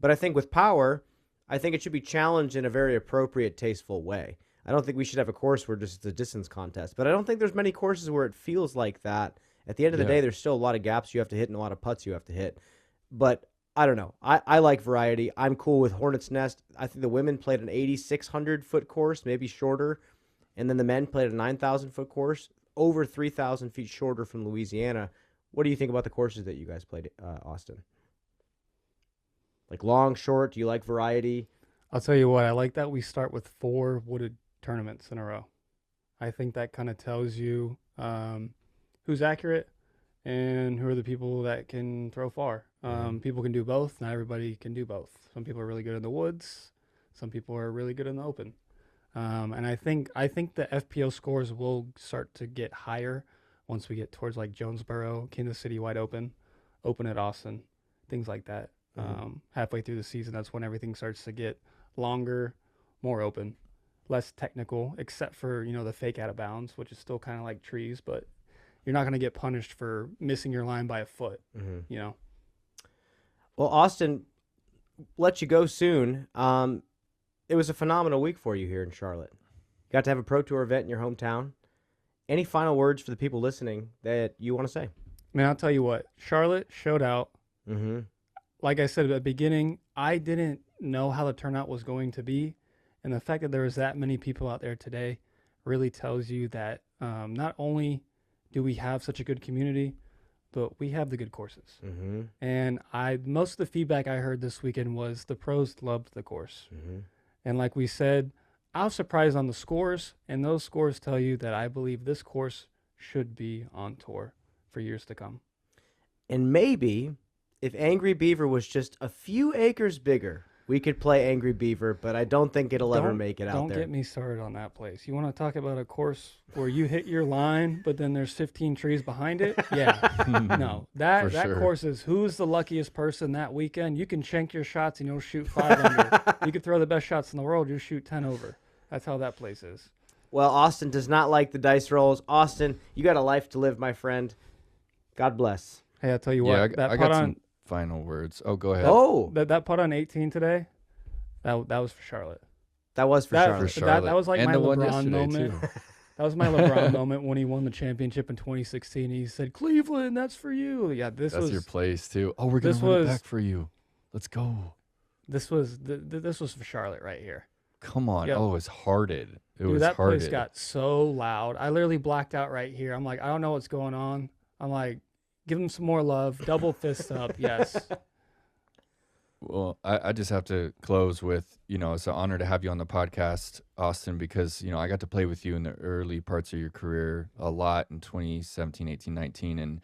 But I think with power, I think it should be challenged in a very appropriate, tasteful way. I don't think we should have a course where just it's a distance contest. But I don't think there's many courses where it feels like that. At the end of the day, there's still a lot of gaps you have to hit and a lot of putts you have to hit. But I don't know. I like variety. I'm cool with Hornets Nest. I think the women played an 8,600-foot course, maybe shorter. And then the men played a 9,000-foot course, over 3,000 feet shorter from Louisiana. What do you think about the courses that you guys played, Austin? Like long, short? Do you like variety? I'll tell you what. I like that we start with 4 wooded tournaments in a row. I think that kind of tells you who's accurate and who are the people that can throw far. People can do both. Not everybody can do both. Some people are really good in the woods. Some people are really good in the open. And I think the FPO scores will start to get higher once we get towards like JomezPro, Kansas City Wide Open at Austin, things like that. Halfway through the season, that's when everything starts to get longer, more open, less technical, except for, the fake out of bounds, which is still kind of like trees, but you're not going to get punished for missing your line by a foot, Well, Austin, let you go soon. It was a phenomenal week for you here in Charlotte. You got to have a Pro Tour event in your hometown. Any final words for the people listening that you want to say? Man, I'll tell you what. Charlotte showed out. Like I said at the beginning, I didn't know how the turnout was going to be. And the fact that there was that many people out there today really tells you that not only do we have such a good community, but we have the good courses. And most of the feedback I heard this weekend was the pros loved the course. And like we said, I was surprised on the scores, and those scores tell you that I believe this course should be on tour for years to come. And maybe if Angry Beaver was just a few acres bigger, we could play Angry Beaver, but I don't think it'll ever make it out there. Don't get me started on that place. You want to talk about a course where you hit your line, but then there's 15 trees behind it? Yeah. No, that course is who's the luckiest person that weekend. You can shank your shots and you'll shoot 5 under. You could throw the best shots in the world, you'll shoot 10 over. That's how that place is. Well, Austin does not like the dice rolls. Austin, you got a life to live, my friend. God bless. Hey, I'll tell you what. I got some final words. Oh, go ahead. That putt on 18 today, that was for Charlotte. That was for Charlotte. That was like and my LeBron moment. That was my LeBron moment when he won the championship in 2016. He said, "Cleveland, that's for you." Yeah, that's your place too. Oh, we're gonna run it back for you. Let's go. This was for Charlotte right here. Come on. Yep. Oh, it was hearted. That place got so loud. I literally blacked out right here. I'm like, I don't know what's going on. I'm like, give him some more love. Double fist up. Yes. Well, I just have to close with, it's an honor to have you on the podcast, Austin, because, I got to play with you in the early parts of your career a lot in 2017, 18, 19. And,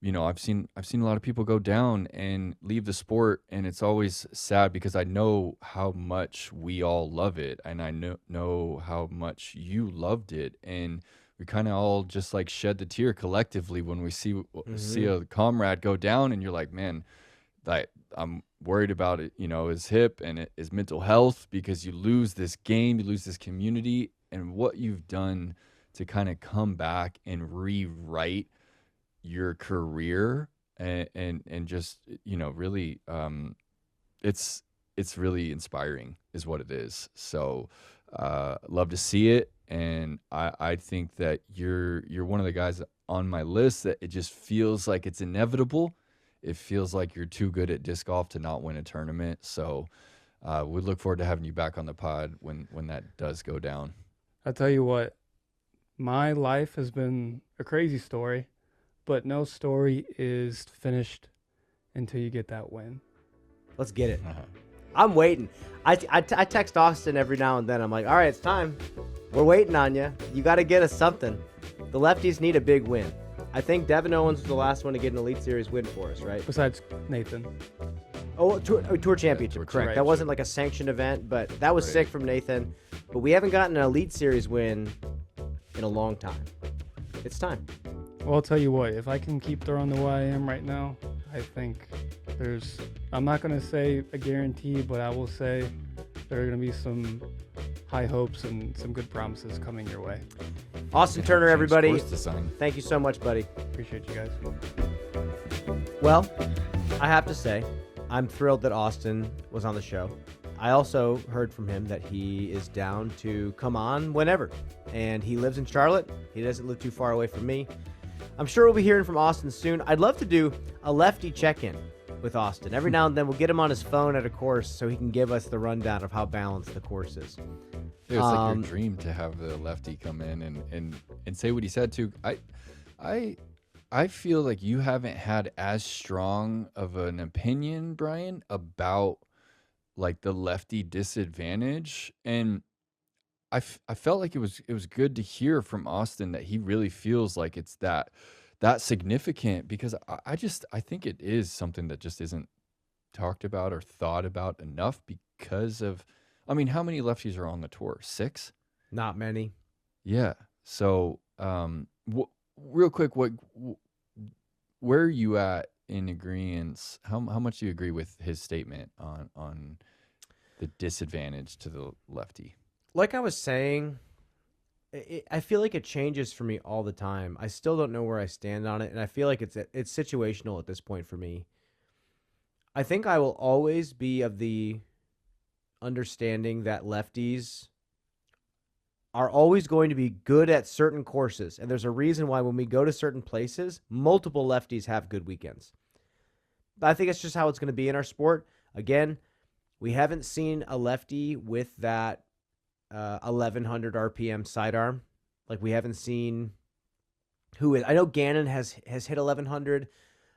I've seen a lot of people go down and leave the sport. And it's always sad because I know how much we all love it. And I know how much you loved it. And we kind of all just like shed the tear collectively when we see a comrade go down, and you're like, man, I'm worried about it, his hip and his mental health, because you lose this game, you lose this community, and what you've done to kind of come back and rewrite your career and just, really, it's really inspiring is what it is. So love to see it. And I think that you're one of the guys on my list that it just feels like it's inevitable. It feels like you're too good at disc golf to not win a tournament. So we look forward to having you back on the pod when that does go down. I'll tell you what, my life has been a crazy story, but no story is finished until you get that win. Let's get it. I'm waiting. I text Austin every now and then. I'm like, all right, it's time. We're waiting on you. You got to get us something. The lefties need a big win. I think Devin Owens was the last one to get an Elite Series win for us, right? Besides Nathan. Oh, Tour Championship, correct. Right. That wasn't like a sanctioned event, but that was sick from Nathan. But we haven't gotten an Elite Series win in a long time. It's time. Well, I'll tell you what, if I can keep throwing the way I am right now, I think I'm not going to say a guarantee, but I will say there are going to be some high hopes and some good promises coming your way. Austin Turner, everybody. Design. Thank you so much, buddy. Appreciate you guys. Well, I have to say, I'm thrilled that Austin was on the show. I also heard from him that he is down to come on whenever. And he lives in Charlotte. He doesn't live too far away from me. I'm sure we'll be hearing from Austin soon. I'd love to do a lefty check-in with Austin. Every now and then we'll get him on his phone at a course so he can give us the rundown of how balanced the course is. It was like your dream to have the lefty come in and say what he said too. I feel like you haven't had as strong of an opinion, Brian, about like the lefty disadvantage, and I felt like it was good to hear from Austin that he really feels like it's that significant, because I think it is something that just isn't talked about or thought about enough because of, I mean, how many lefties are on the tour? 6? Not many. Yeah. So, real quick, where are you at in agreeance? How much do you agree with his statement on the disadvantage to the lefty? Like I was saying, I feel like it changes for me all the time. I still don't know where I stand on it, and I feel like it's situational at this point for me. I think I will always be of the understanding that lefties are always going to be good at certain courses, and there's a reason why when we go to certain places, multiple lefties have good weekends. But I think it's just how it's going to be in our sport. Again, we haven't seen a lefty with that 1100 RPM sidearm. Like we haven't seen I know Gannon has hit 1100.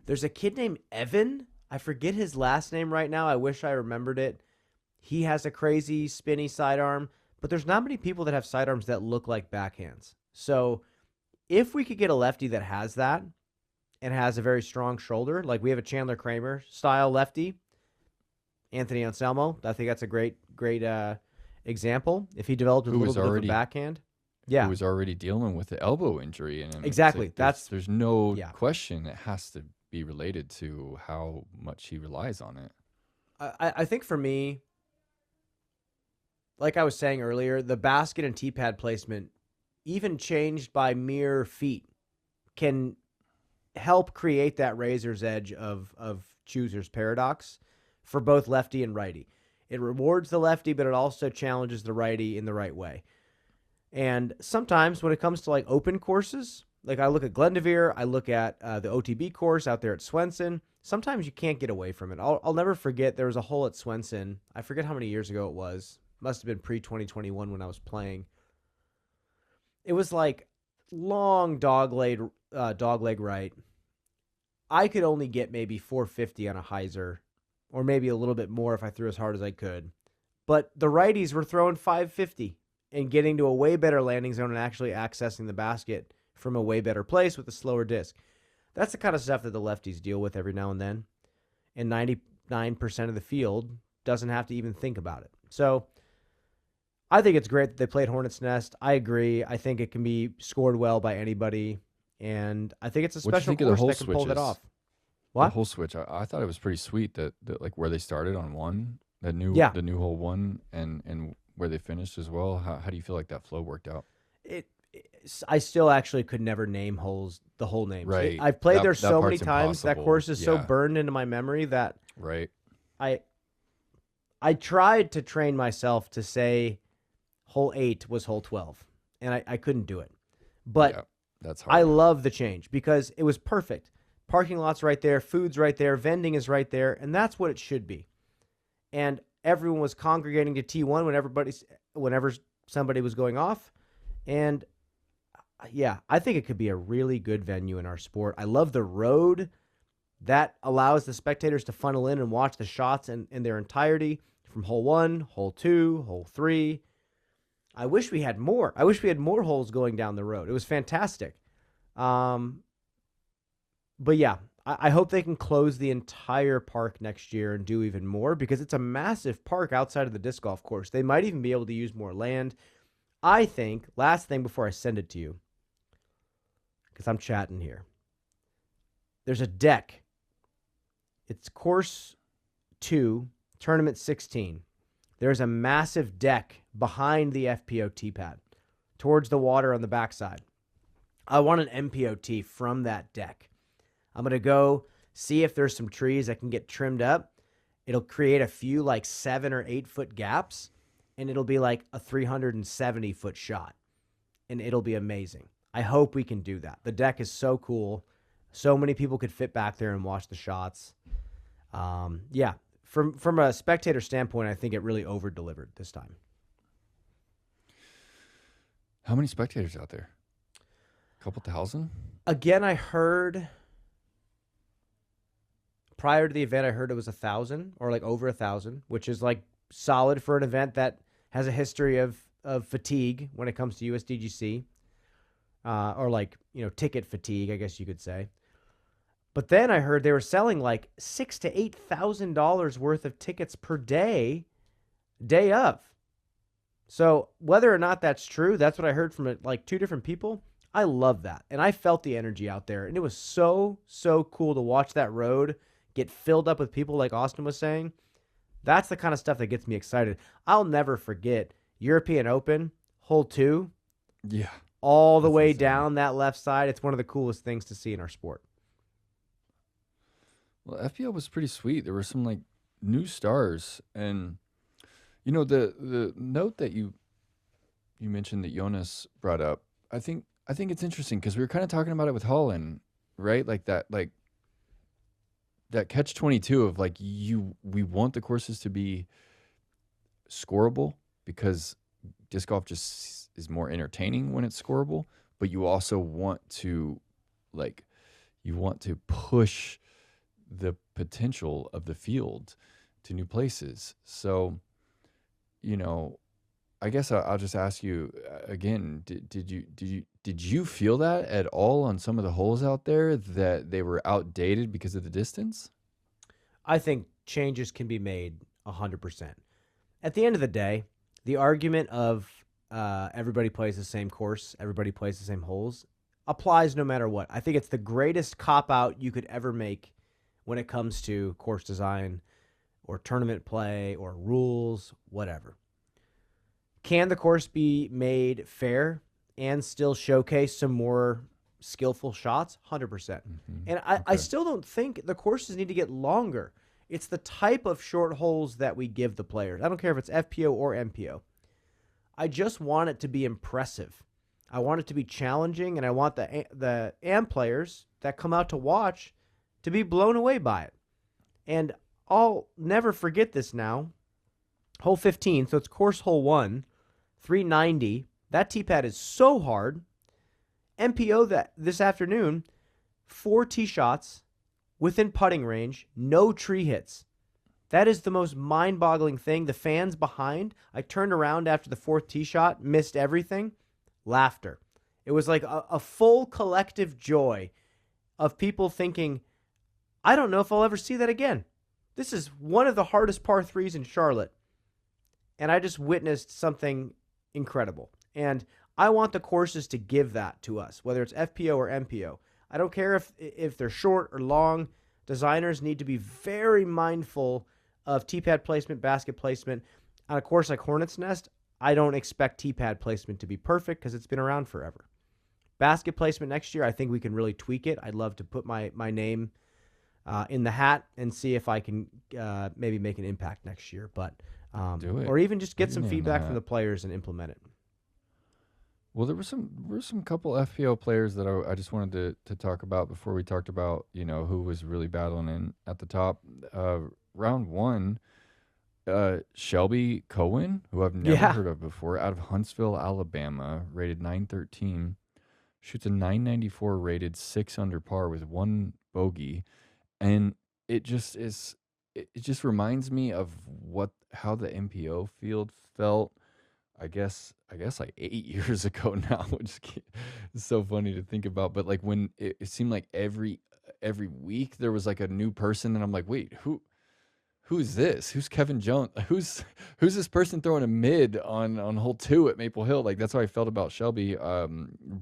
There's a kid named Evan. I forget his last name right now. I wish I remembered it. He has a crazy spinny sidearm, but there's not many people that have sidearms that look like backhands. So if we could get a lefty that has that and has a very strong shoulder, like we have a Chandler Kramer style lefty, Anthony Anselmo, I think that's a great example. If he developed with a little bit of a backhand. Yeah. Who was already dealing with the elbow injury. And exactly. There's no question it has to be related to how much he relies on it. I think for me, like I was saying earlier, the basket and tee pad placement, even changed by mere feet, can help create that razor's edge of chooser's paradox for both lefty and righty. It rewards the lefty, but it also challenges the righty in the right way. And sometimes when it comes to like open courses, like I look at Glendevere, I look at the OTB course out there at Swenson, sometimes you can't get away from it. I'll never forget, there was a hole at Swenson. I forget how many years ago it was. Must have been pre-2021 when I was playing. It was like long dog leg right. I could only get maybe 450 on a hyzer, or maybe a little bit more if I threw as hard as I could. But the righties were throwing 550 and getting to a way better landing zone and actually accessing the basket from a way better place with a slower disc. That's the kind of stuff that the lefties deal with every now and then. And 99% of the field doesn't have to even think about it. So I think it's great that they played Hornets Nest. I agree. I think it can be scored well by anybody, and I think it's a What'd you special think of the course whole that can pull that switches? off. The What? whole switch. I thought it was pretty sweet that like where they started on one, Yeah. the new hole one, and where they finished as well. How do you feel like that flow worked out? I still actually could never name the whole names. Right. I've played That there so many part's times. That impossible. course is so Yeah. burned into my memory that Right. I tried to train myself to say hole 8 was hole 12, and I couldn't do it. But Yeah, that's hard. I love the change because it was perfect. Parking lot's right there, food's right there, vending is right there, and that's what it should be. And everyone was congregating to T1 whenever somebody was going off. And yeah, I think it could be a really good venue in our sport. I love the road that allows the spectators to funnel in and watch the shots in their entirety from hole 1, hole 2, hole 3. I wish we had more. I wish we had more holes going down the road. It was fantastic. But yeah, I hope they can close the entire park next year and do even more because it's a massive park outside of the disc golf course. They might even be able to use more land. I think, last thing before I send it to you, because I'm chatting here, there's a deck. It's course 2, tournament 16. There's a massive deck behind the FPO tee pad towards the water on the backside. I want an MPO from that deck. I'm going to go see if there's some trees that can get trimmed up. It'll create a few like 7 or 8 foot gaps, and it'll be like a 370 foot shot, and it'll be amazing. I hope we can do that. The deck is so cool. So many people could fit back there and watch the shots. Yeah, from a spectator standpoint, I think it really over-delivered this time. How many spectators out there? A couple thousand? Again, I heard prior to the event, I heard it was 1,000 or like over 1,000, which is like solid for an event that has a history of fatigue when it comes to USDGC, or like, ticket fatigue, I guess you could say. But then I heard they were selling like $6,000 to $8,000 worth of tickets per day of. So whether or not that's true, that's what I heard from like 2 different people. I love that. And I felt the energy out there. And it was so, so cool to watch that road get filled up with people like Austin was saying. That's the kind of stuff that gets me excited. I'll never forget European Open, hole 2. Yeah. All the way insane. down that left side. It's one of the coolest things to see in our sport. Well, FPO was pretty sweet. There were some like new stars, and the note that you mentioned that Jonas brought up. I think it's interesting because we were kind of talking about it with Holland, right? Like that catch-22 of like we want the courses to be scoreable because disc golf just is more entertaining when it's scoreable, but you also want to push the potential of the field to new places. So, I guess I'll just ask you again, did you feel that at all on some of the holes out there that they were outdated because of the distance? I think changes can be made 100%. At the end of the day, the argument of everybody plays the same course, everybody plays the same holes, applies no matter what. I think it's the greatest cop-out you could ever make when it comes to course design or tournament play or rules, whatever. Can the course be made fair and still showcase some more skillful shots? 100%. Mm-hmm. And I still don't think the courses need to get longer. It's the type of short holes that we give the players. I don't care if it's FPO or MPO. I just want it to be impressive. I want it to be challenging, and I want the AM players that come out to watch to be blown away by it. And I'll never forget this now. Hole 15, so it's course hole 1, 390. That tee pad is so hard. MPO this afternoon, 4 tee shots within putting range, no tree hits. That is the most mind-boggling thing. The fans behind, I turned around after the 4th tee shot, missed everything. Laughter. It was like a full collective joy of people thinking, I don't know if I'll ever see that again. This is one of the hardest par 3s in Charlotte. And I just witnessed something incredible. And I want the courses to give that to us, whether it's FPO or MPO. I don't care if they're short or long. Designers need to be very mindful of tee-pad placement, basket placement. On a course like Hornets Nest, I don't expect tee-pad placement to be perfect because it's been around forever. Basket placement next year, I think we can really tweak it. I'd love to put my name in the hat and see if I can maybe make an impact next year. But Do it. or even just get Put some your name in the feedback from hat. the players and implement it. Well, there were some couple FPO players that I just wanted to talk about before we talked about, who was really battling in at the top. Round one, Shelby Cohen, who I've never Yeah. heard of before, out of Huntsville, Alabama, rated 913, shoots a 994 rated 6 under par with one bogey, and it just is. It just reminds me of how the MPO field felt. I guess like 8 years ago now, which is so funny to think about. But like when it seemed like every week there was like a new person, and I'm like, wait, who's this? Who's Kevin Jones? Who's this person throwing a mid on hole 2 at Maple Hill? Like that's how I felt about Shelby.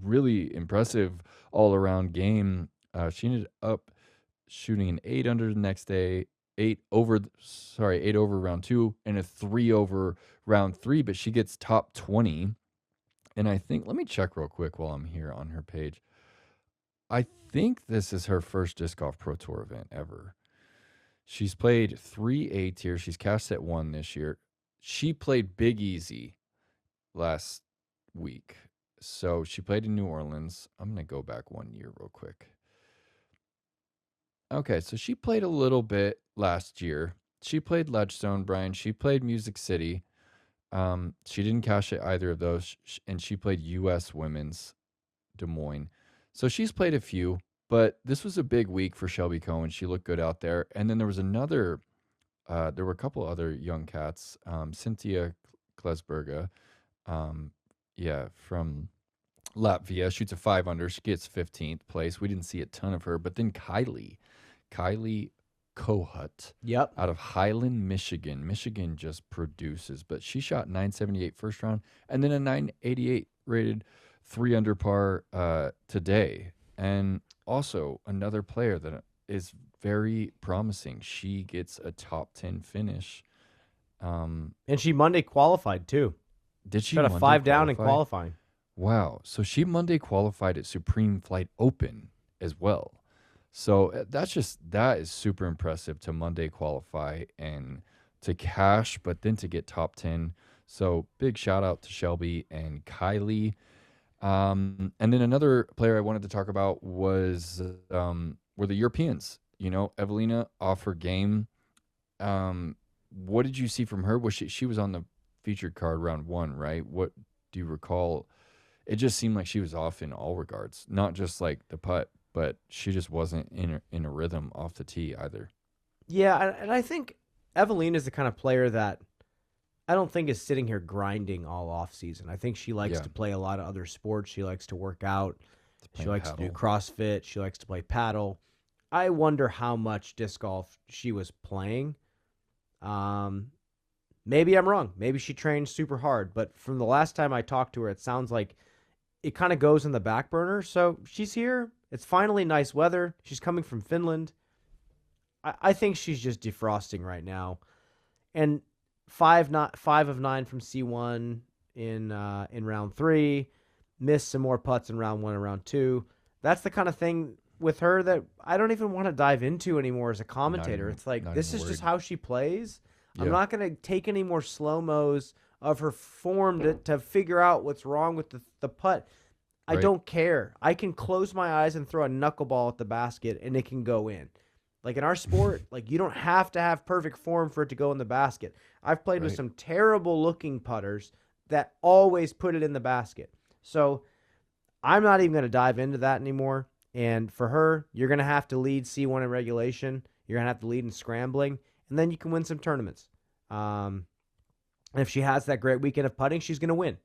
Really impressive all around game. She ended up shooting an 8 under the next day, 8 over round 2, and a 3 over round 3, but she gets top 20. And I think, let me check real quick while I'm here on her page. I think this is her first Disc Golf Pro Tour event ever. She's played 3 A tier. She's cashed at 1 this year. She played Big Easy last week. So she played in New Orleans. I'm going to go back 1 year real quick. Okay, so she played a little bit last year. She played Ledgestone, Brian. She played Music City. She didn't cash at either of those, and she played U.S. Women's Des Moines. So she's played a few, but this was a big week for Shelby Cohen. She looked good out there. And then there was there were a couple other young cats. Cynthia Klesberga, from Latvia, shoots a 5 under. She gets 15th place. We didn't see a ton of her, but then Kylie Kohut, Yep. out of Highland, Michigan. Michigan just produces, but she shot 978 first round and then a 988 rated 3 under par today. And also another player that is very promising. She gets a top 10 finish. And she Monday qualified too. Did she Got a Monday 5 down in qualify? qualifying. Wow. So she Monday qualified at Supreme Flight Open as well. So that is super impressive to Monday qualify and to cash, but then to get top 10. So big shout out to Shelby and Kylie. And then another player I wanted to talk about were the Europeans. Evelina off her game. What did you see from her? Was she was on the featured card round 1, right? What do you recall? It just seemed like she was off in all regards, not just like the putt, but she just wasn't in a rhythm off the tee either. Yeah, and I think Evelina is the kind of player that I don't think is sitting here grinding all off season. I think she likes to play a lot of other sports. She likes to work out. She likes to do CrossFit. She likes to play paddle. I wonder how much disc golf she was playing. Maybe I'm wrong. Maybe she trained super hard. But from the last time I talked to her, it sounds like it kind of goes in the back burner. So she's here. It's finally nice weather. She's coming from Finland. I think she's just defrosting right now. And 5 of 9 from C1 in round 3. Missed some more putts in round 1 and round 2. That's the kind of thing with her that I don't even want to dive into anymore as a commentator. It's like, this is just how she plays. Yeah. I'm not going to take any more slow-mos of her form to figure out what's wrong with the putt. I don't care. I can close my eyes and throw a knuckleball at the basket, and it can go in. Like in our sport, like you don't have to have perfect form for it to go in the basket. I've played with some terrible-looking putters that always put it in the basket. So I'm not even going to dive into that anymore. And for her, you're going to have to lead C1 in regulation. You're going to have to lead in scrambling, and then you can win some tournaments. And if she has that great weekend of putting, she's going to win.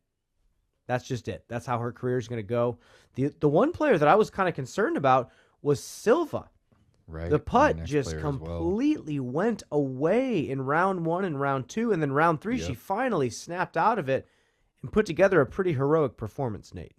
That's just it. That's how her career is going to go. The one player that I was kind of concerned about was Silva. Right. The putt just completely went away in round 1 and round 2, and then round 3 she finally snapped out of it. and put together a pretty heroic performance, Nate.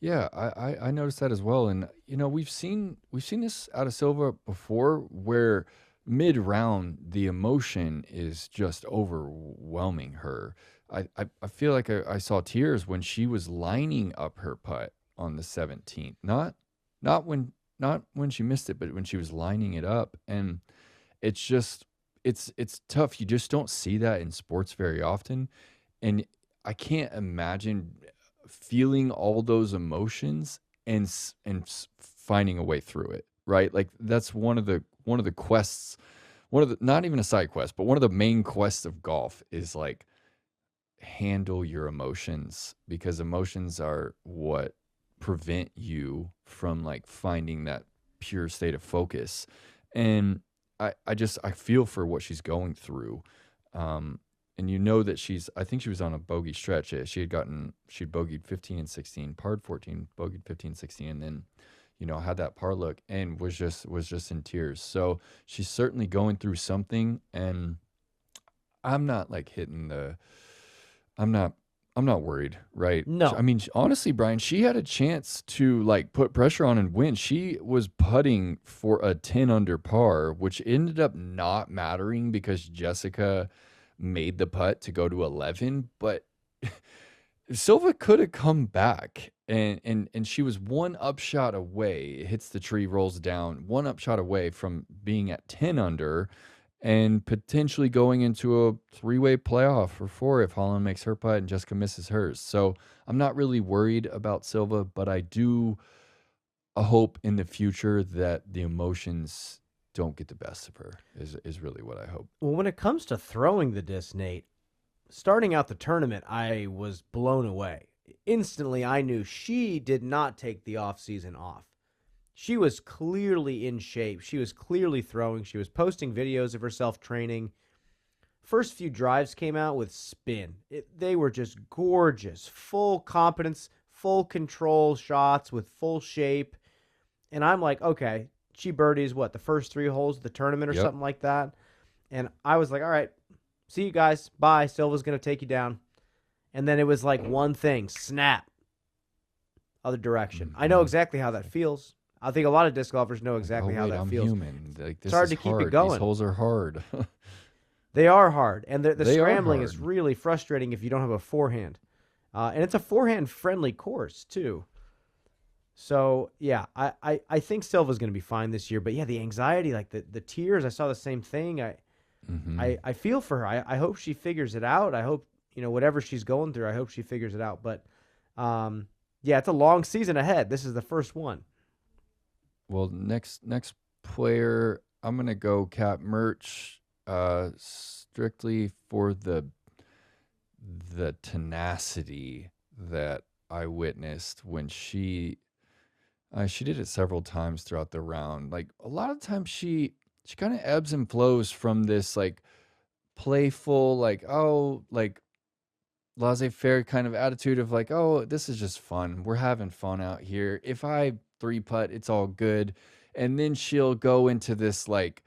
Yeah, I noticed that as well. And we've seen this out of Silva before, where mid round the emotion is just overwhelming her. I feel like I saw tears when she was lining up her putt on the 17th. Not when she missed it, but when she was lining it up. And it's just it's tough. You just don't see that in sports very often. And I can't imagine feeling all those emotions and finding a way through it, right? Like that's one of the quests, one of the, not even a side quest, but one of the main quests of golf is like handle your emotions, because emotions are what prevent you from like finding that pure state of focus. And I feel for what she's going through. And that I think she was on a bogey stretch. She'd bogeyed 15 and 16, parred 14, bogeyed 15, 16, and then, had that par look and was just in tears. So she's certainly going through something, and I'm not like I'm not worried, right? No. I mean, honestly, Brian, she had a chance to like put pressure on and win. She was putting for a 10 under par, which ended up not mattering because Jessica made the putt to go to 11, but Silva could have come back, and she was one upshot away. It hits the tree, rolls down, one upshot away from being at 10 under and potentially going into a three-way playoff or four if Holland makes her putt and Jessica misses hers. So I'm not really worried about Silva, but I do hope in the future that the emotions don't get the best of her is really what I hope. Well, when it comes to throwing the disc, Nate, starting out the tournament, I was blown away. Instantly, I knew she did not take the offseason off. She was clearly in shape. She was clearly throwing. She was posting videos of herself training. First few drives came out with spin. They were just gorgeous. Full competence, full control shots with full shape. And I'm like, okay, she birdies, the first 3 holes of the tournament or something like that. And I was like, all right, see you guys. Bye. Silva's going to take you down. And then it was like one thing, snap, other direction. I know exactly how that feels. I think a lot of disc golfers know exactly how that feels. Human. Like, it's hard to keep it going. These holes are hard. They are hard. And the scrambling is really frustrating if you don't have a forehand. And it's a forehand-friendly course, too. So, yeah, I think Silva's going to be fine this year. But, yeah, the anxiety, like the tears, I saw the same thing. I feel for her. I hope she figures it out. I hope, whatever she's going through, I hope she figures it out. But, yeah, it's a long season ahead. This is the first one. Well, next player, I'm going to go Kat Mertsch, strictly for the tenacity that I witnessed when she did it several times throughout the round. Like a lot of times she kind of ebbs and flows from this like playful, like, oh, like laissez-faire kind of attitude of like, oh, this is just fun. We're having fun out here. If I 3-putt, it's all good. And then she'll go into this like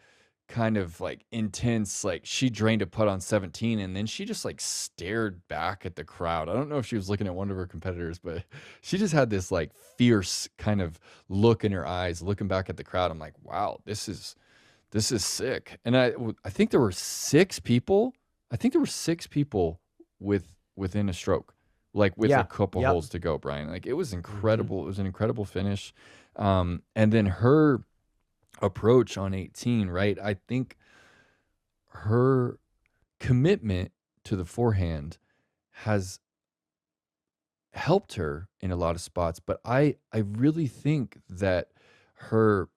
kind of like intense, like she drained a putt on 17 and then she just like stared back at the crowd. I don't know if she was looking at one of her competitors, but she just had this like fierce kind of look in her eyes, looking back at the crowd. I'm like, wow, this is sick. And I think there were 6 people. I think there were 6 people within a stroke, like with a couple holes to go, Brian. Like it was incredible. Mm-hmm. It was an incredible finish. And then her approach on 18, right? I think her commitment to the forehand has helped her in a lot of spots, but I really think that her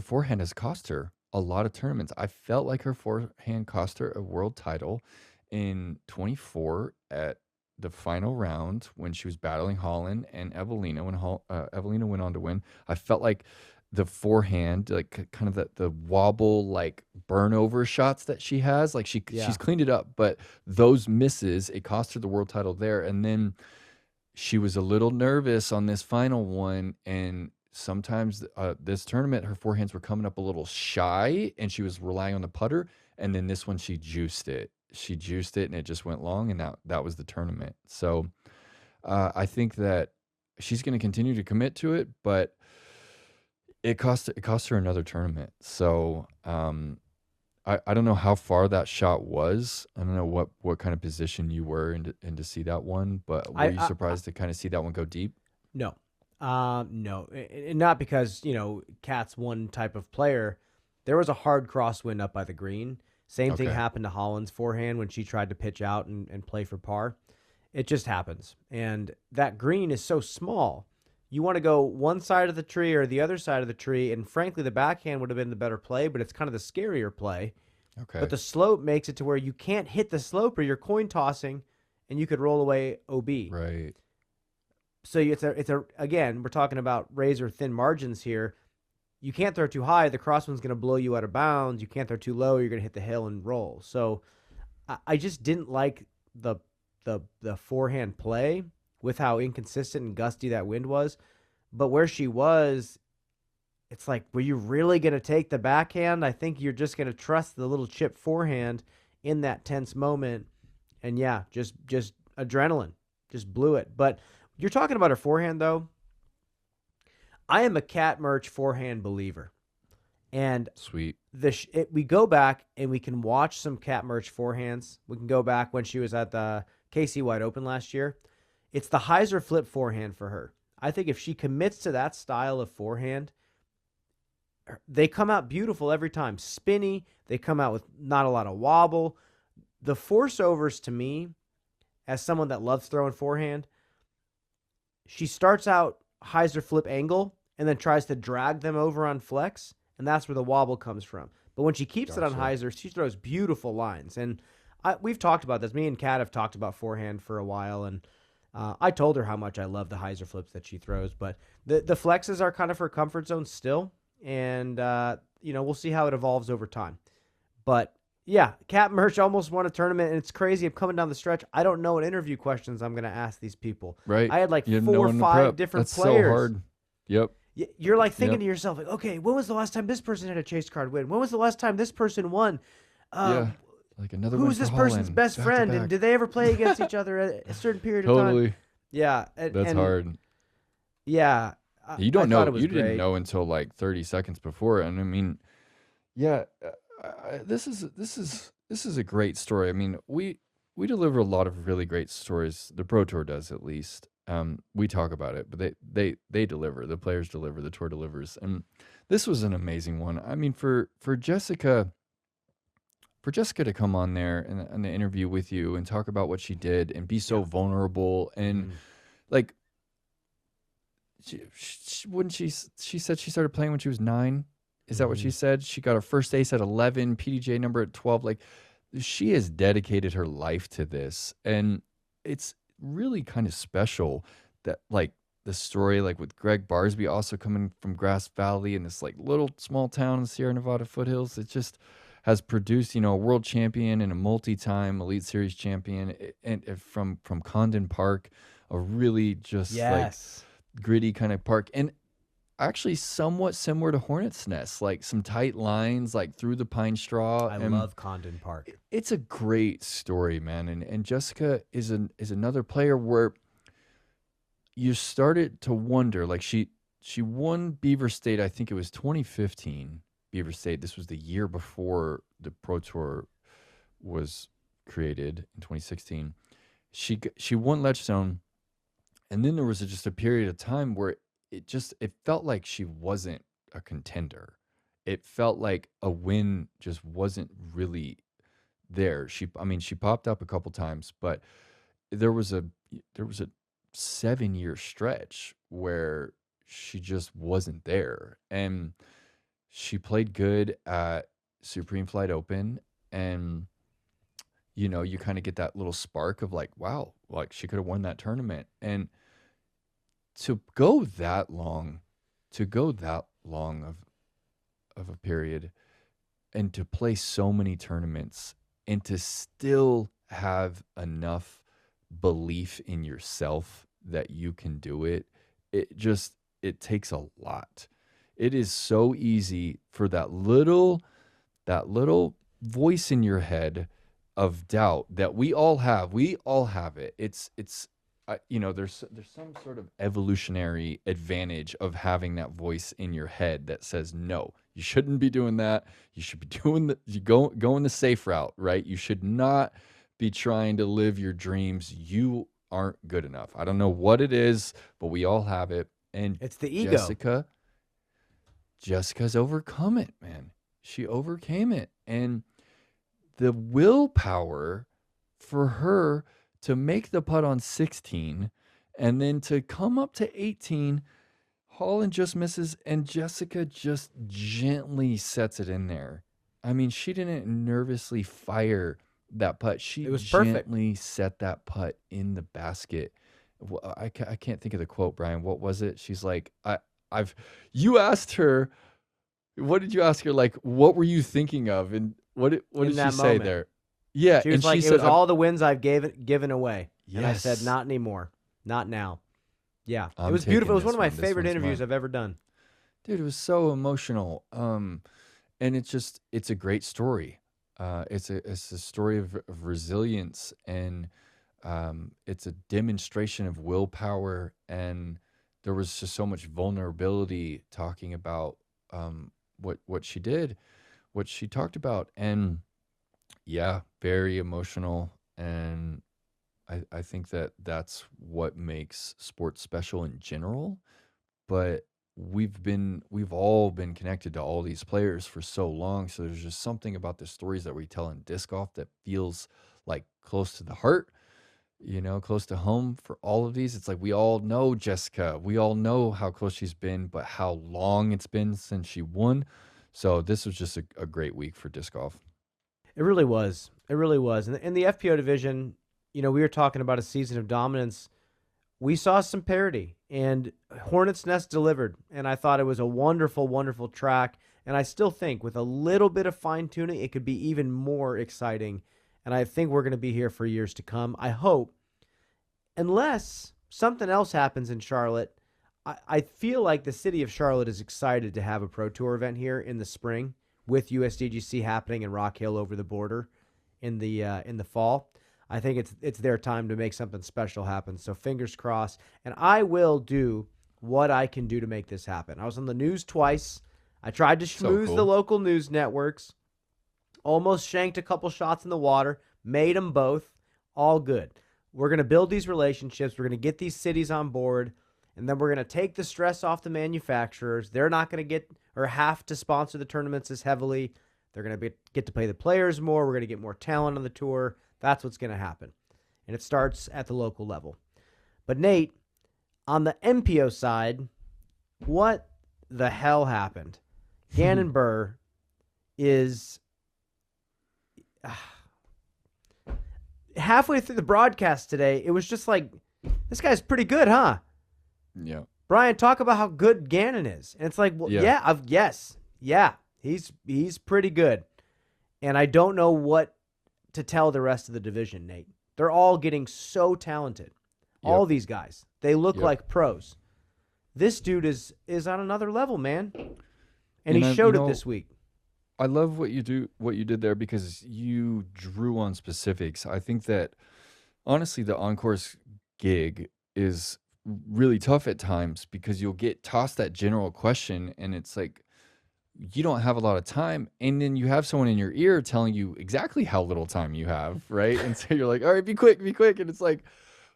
forehand has cost her a lot of tournaments. I felt like her forehand cost her a world title in 24 at the final round when she was battling Holland and Evelina when Evelina went on to win. I felt like the forehand, like kind of the wobble, like burnover shots that she has, like she's cleaned it up, but those misses, it cost her the world title there. And then she was a little nervous on this final one, and sometimes this tournament her forehands were coming up a little shy and she was relying on the putter, and then this one she juiced it she juiced it and it just went long, and that was the tournament. So I think that she's going to continue to commit to it, but it cost her another tournament. So I don't know how far that shot was. I don't know what kind of position you were in to see that one, but were you surprised to kind of see that one go deep? No. No. Not because, Kat's one type of player. There was a hard crosswind up by the green. Same thing happened to Holland's forehand when she tried to pitch out and play for par. It just happens. And that green is so small. You want to go one side of the tree or the other side of the tree, and frankly, the backhand would have been the better play, but it's kind of the scarier play. Okay. But the slope makes it to where you can't hit the slope or you're coin tossing, and you could roll away OB. Right. So again, we're talking about razor thin margins here. You can't throw too high. The crosswind's going to blow you out of bounds. You can't throw too low. You're going to hit the hill and roll. So I just didn't like the forehand play with how inconsistent and gusty that wind was. But where she was, it's like, were you really going to take the backhand? I think you're just going to trust the little chip forehand in that tense moment. And yeah, just adrenaline, just blew it. But you're talking about her forehand, though. I am a Cat Merch forehand believer. And sweet. We go back and we can watch some Cat Merch forehands. We can go back when she was at the KC Wide Open last year. It's the hyzer flip forehand for her. I think if she commits to that style of forehand, they come out beautiful every time. Spinny. They come out with not a lot of wobble. The force overs, to me, as someone that loves throwing forehand, she starts out hyzer flip angle and then tries to drag them over on flex, and that's where the wobble comes from. But when she keeps it on hyzer, she throws beautiful lines. And we've talked about this. Me and Kat have talked about forehand for a while, and I told her how much I love the hyzer flips that she throws. But the flexes are kind of her comfort zone still, and we'll see how it evolves over time. But yeah, Cat Merch almost won a tournament, and it's crazy. I'm coming down the stretch. I don't know what interview questions I'm going to ask these people. Right. I had like 4 or 5 different players. That's so hard. Yep. You're like thinking to yourself, like, okay, when was the last time this person had a chase card win? When was the last time this person won? Like another one. Who's this person's best friend? And did they ever play against each other at a certain period of time? Totally. Yeah. That's hard. Yeah. You don't know. You didn't know until like 30 seconds before. And I mean, yeah, this is a great story. I mean, we deliver a lot of really great stories. The Pro Tour does, at least. We talk about it, but they deliver. The players deliver. The tour delivers. And this was an amazing one. I mean, for Jessica to come on there and the interview with you and talk about what she did and be so vulnerable and like she said she started playing when she was 9. Is that what she said? She got her first ace at 11, PDJ number at 12. Like, she has dedicated her life to this, and it's really kind of special that, like, the story, like with Greg Barsby also coming from Grass Valley in this like little small town in the Sierra Nevada foothills, it just has produced, a world champion and a multi-time Elite Series champion, and from Condon Park, a really just like gritty kind of park, and actually somewhat similar to Hornets Nest, like some tight lines, like through the pine straw. I love Condon Park. It's a great story, man. And Jessica is another player where you started to wonder, like she won Beaver State, I think it was 2015, Beaver State. This was the year before the Pro Tour was created in 2016. She won Ledgestone, and then there was just a period of time where it felt like she wasn't a contender. It felt like a win just wasn't really there. She popped up a couple times, but there was a 7-year stretch where she just wasn't there. And she played good at Supreme Flight Open, and you kind of get that little spark of like, wow, like she could have won that tournament. And to go that long of a period, and to play so many tournaments, and to still have enough belief in yourself that you can do it, it takes a lot. It is so easy for that little voice in your head of doubt that we all have. We all have it. It's there's some sort of evolutionary advantage of having that voice in your head that says, no, you shouldn't be doing that. You should be doing going the safe route, right? You should not be trying to live your dreams. You aren't good enough. I don't know what it is, but we all have it. And it's the ego. Jessica's overcome it, man. She overcame it. And the willpower for her to make the putt on 16 and then to come up to 18, Holland just misses and Jessica just gently sets it in there. I mean, she didn't nervously fire that putt. She gently set that putt in the basket. I can't think of the quote, Brian. What was it? She's like, you asked her, what did you ask her? Like, what were you thinking of? And what did she say there? Yeah. She was like, it was all the wins I've given away. Yes. And I said, not anymore. Not now. Yeah. It was beautiful. It was one of my favorite interviews I've ever done. Dude, it was so emotional. And it's a great story. It's a story of resilience, and it's a demonstration of willpower. And there was just so much vulnerability talking about what she did, what she talked about, and yeah, very emotional. And I think that's what makes sports special in general. But we've all been connected to all these players for so long, so there's just something about the stories that we tell in disc golf that feels like close to the heart, close to home for all of these. It's like we all know Jessica, we all know how close she's been, but how long it's been since she won. So this was just a great week for disc golf. It really was. It really was. And in the FPO division, we were talking about a season of dominance. We saw some parity, and Hornets Nest delivered, and I thought it was a wonderful, wonderful track, and I still think with a little bit of fine-tuning, it could be even more exciting, and I think we're going to be here for years to come. I hope, unless something else happens in Charlotte. I feel like the city of Charlotte is excited to have a Pro Tour event here in the spring with USDGC happening in Rock Hill over the border in the fall. I think it's their time to make something special happen. So fingers crossed. And I will do what I can do to make this happen. I was on the news twice. I tried to schmooze the local news networks. Almost shanked a couple shots in the water. Made them both. All good. We're going to build these relationships. We're going to get these cities on board. And then we're going to take the stress off the manufacturers. They're not going to get or have to sponsor the tournaments as heavily. They're going to get to play the players more. We're going to get more talent on the tour. That's what's going to happen. And it starts at the local level. But Nate, on the MPO side, what the hell happened? Gannon Buhr is halfway through the broadcast today. It was just like, this guy's pretty good, huh? Yeah. Brian, talk about how good Gannon is. And it's like, well, yeah, he's pretty good. And I don't know what to tell the rest of the division, Nate. They're all getting so talented. Yep. All these guys. They look like pros. This dude is on another level, man. And he showed it this week. I love what you did there because you drew on specifics. I think that honestly the on-course gig is really tough at times because you'll get tossed that general question and it's like you don't have a lot of time, and then you have someone in your ear telling you exactly how little time you have, right? And so you're like, all right, be quick, and it's like,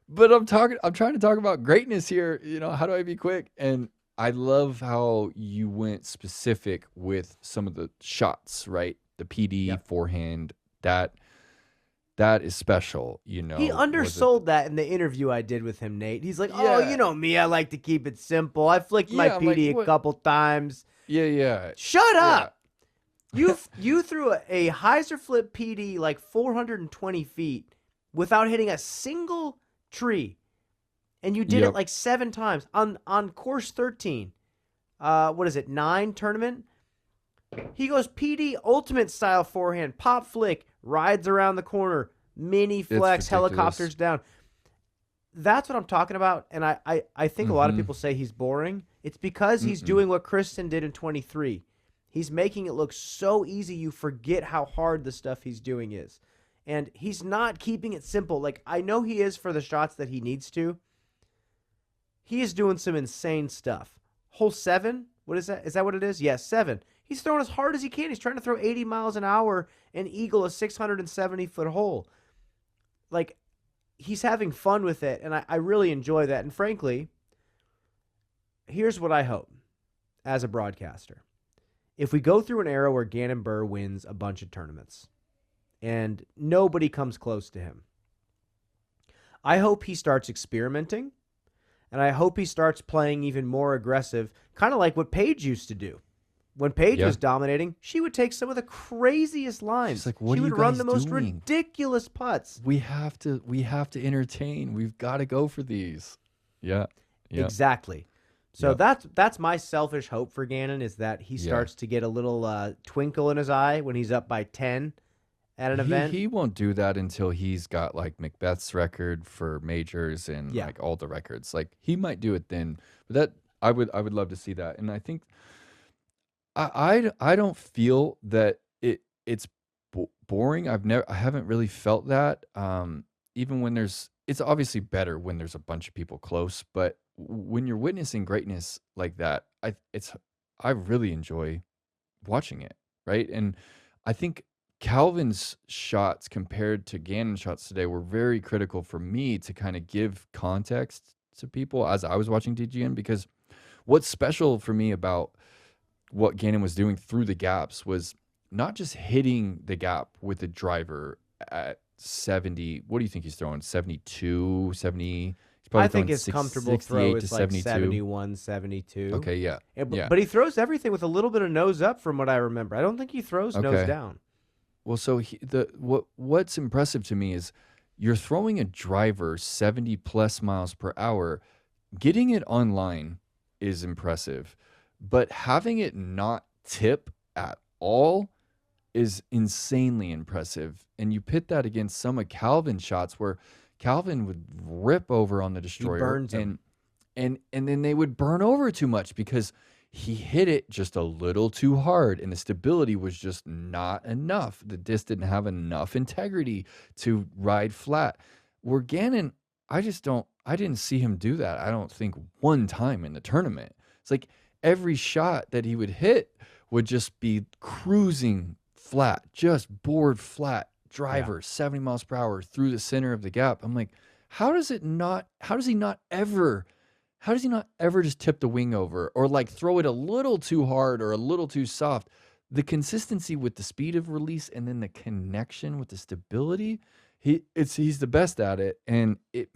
but I'm trying to talk about greatness here, how do I be quick? And I love how you went specific with some of the shots, right? The PD forehand, that is special, He undersold that in the interview I did with him, Nate. He's like, oh, you know me, I like to keep it simple. I flicked my PD a couple times. Yeah. Shut up. You threw a hyzer flip PD like 420 feet without hitting a single tree. And you did it like 7 times on course 13. What is it, 9 tournament? He goes PD ultimate style forehand, pop flick, rides around the corner, mini flex, helicopters down. That's what I'm talking about. And I think a lot of people say he's boring. It's because he's doing what Kristen did in 23. He's making it look so easy you forget how hard the stuff he's doing is. And he's not keeping it simple. Like, I know he is for the shots that he needs to. He is doing some insane stuff. Hole 7, what is that? Is that what it is? Yes, 7. He's throwing as hard as he can. He's trying to throw 80 miles an hour and eagle a 670-foot hole. Like, he's having fun with it, and I really enjoy that. And frankly, here's what I hope as a broadcaster. If we go through an era where Gannon Buhr wins a bunch of tournaments and nobody comes close to him, I hope he starts experimenting, and I hope he starts playing even more aggressive, kind of like what Paige used to do. When Paige was dominating, she would take some of the craziest lines. She's like, what she are would you run guys the most doing? ridiculous putts. We have to entertain. We've got to go for these. Yeah. Exactly. So that's my selfish hope for Gannon, is that he starts to get a little twinkle in his eye when he's up by 10 at an event. He won't do that until he's got like Macbeth's record for majors and like all the records. Like, he might do it then, but that I would love to see that. And I think I don't feel that it's boring. I haven't really felt that. Even when it's obviously better when there's a bunch of people close, but when you're witnessing greatness like that, I really enjoy watching it, right? And I think Calvin's shots compared to Gannon's shots today were very critical for me to kind of give context to people as I was watching DGN, because what's special for me about what Gannon was doing through the gaps was not just hitting the gap with the driver at 70. What do you think he's throwing? 72, 70? I think his comfortable throw is like 71, 72. Okay, yeah. But he throws everything with a little bit of nose up from what I remember. I don't think he throws nose down. Well, so what's impressive to me is you're throwing a driver 70 plus miles per hour. Getting it online is impressive, but having it not tip at all is insanely impressive. And you pit that against some of Calvin's shots where Calvin would rip over on the destroyer, he burns them. and then they would burn over too much because he hit it just a little too hard and the stability was just not enough. The disc didn't have enough integrity to ride flat. Where Gannon, I didn't see him do that. I don't think one time in the tournament. It's like every shot that he would hit would just be cruising flat, just board flat, driver 70 miles per hour through the center of the gap. I'm like, how does he not ever just tip the wing over or like throw it a little too hard or a little too soft? The consistency with the speed of release and then the connection with the stability, he's the best at it. And it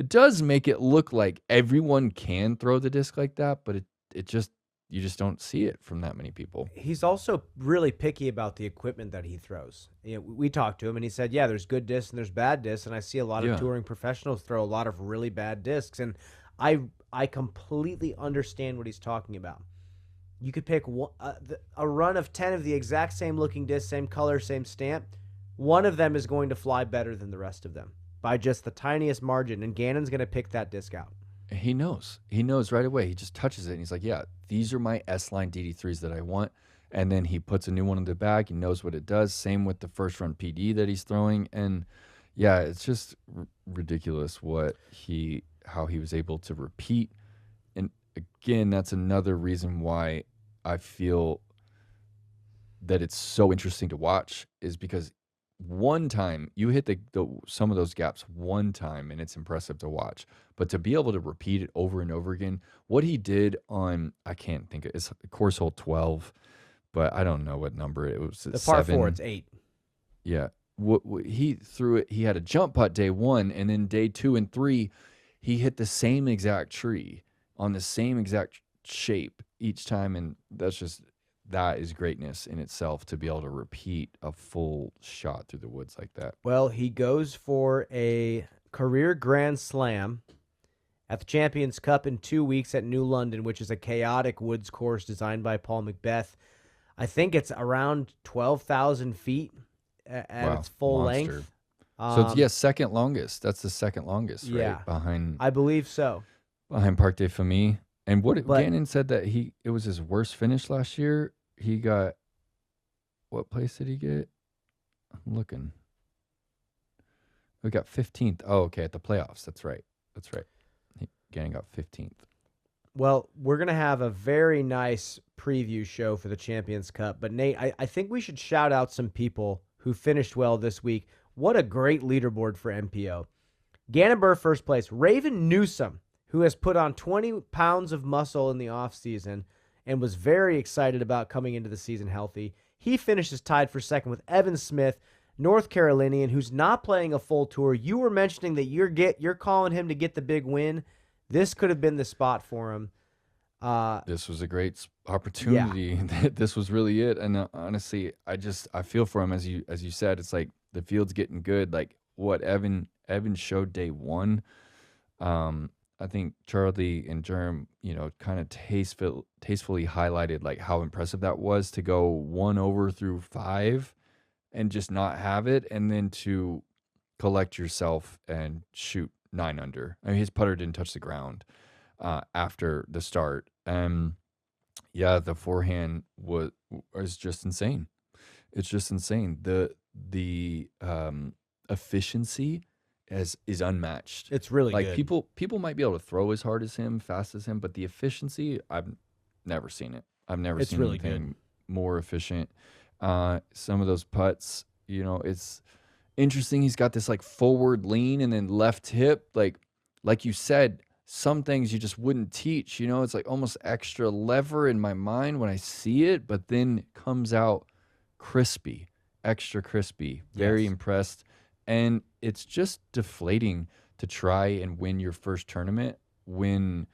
does make it look like everyone can throw the disc like that, but you just don't see it from that many people. He's also really picky about the equipment that he throws. You know, we talked to him and he said, yeah, there's good discs and there's bad discs. And I see a lot of touring professionals throw a lot of really bad discs. And I completely understand what he's talking about. You could pick a run of 10 of the exact same looking disc, same color, same stamp. One of them is going to fly better than the rest of them by just the tiniest margin. And Gannon's going to pick that disc out. He knows right away. He just touches it and he's like, yeah, these are my S-line DD3s that I want. And then he puts a new one in the bag. He knows what it does. Same with the first run PD that he's throwing. And yeah, it's just ridiculous how he was able to repeat. And again, that's another reason why I feel that it's so interesting to watch, is because one time you hit some of those gaps one time and it's impressive to watch, but to be able to repeat it over and over again, what he did on, I can't think it's course hole 12, but I don't know what number it was. The par 4, it's 8. Yeah. He threw it. He had a jump putt day 1, and then day 2 and 3, he hit the same exact tree on the same exact shape each time. And that is greatness in itself, to be able to repeat a full shot through the woods like that. Well, he goes for a career Grand Slam at the Champions Cup in 2 weeks at New London, which is a chaotic woods course designed by Paul Macbeth. I think it's around 12,000 feet at its full length. So it's, second longest. That's the second longest, right? Yeah, behind, I believe so. Behind Parc des Familles. And Gannon said that it was his worst finish last year. He got, what place did he get? I'm looking. We got 15th. Oh, okay, at the playoffs. That's right. Gannon got 15th. Well, we're going to have a very nice preview show for the Champions Cup. But, Nate, I think we should shout out some people who finished well this week. What a great leaderboard for MPO. Gannon Burr, first place. Raven Newsom, who has put on 20 pounds of muscle in the offseason and was very excited about coming into the season healthy. He finishes tied for second with Evan Smith, North Carolinian, who's not playing a full tour. You were mentioning that you're calling him to get the big win. This could have been the spot for him. This was a great opportunity. Yeah. This was really it. And honestly, I feel for him, as you said. It's like the field's getting good. Like what Evan showed day one. I think Charlie and Germ, kind of tastefully highlighted like how impressive that was to go 1 over through 5 and just not have it, and then to collect yourself and shoot 9 under. I mean, his putter didn't touch the ground after the start. Yeah, the forehand was just insane. It's just insane. The efficiency is unmatched. It's really like good. people might be able to throw as hard as him, fast as him, but the efficiency, I've never seen it. I've never seen really anything more efficient. Some of those putts, it's interesting. He's got this like forward lean and then left hip, like you said. Some things you just wouldn't teach, it's like almost extra lever in my mind when I see it, but then it comes out crispy, extra crispy. Very impressed. And it's just deflating to try and win your first tournament when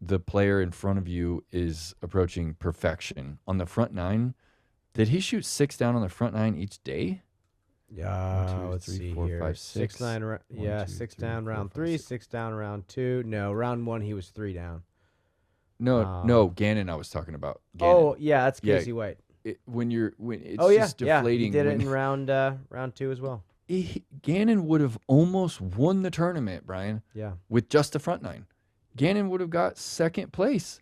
the player in front of you is approaching perfection. On the front 9, did he shoot 6 down on the front 9 each day? Yeah, let's see here. 5, 6. 9, yeah, 6 down round 3, 6 down round 2. No, round 1 he was 3 down. No, Gannon I was talking about. Gannon. Oh, yeah, that's Casey White. It's just deflating. He did it in round 2 as well. Gannon would have almost won the tournament, Brian. Yeah. With just the front 9. Gannon would have got second place.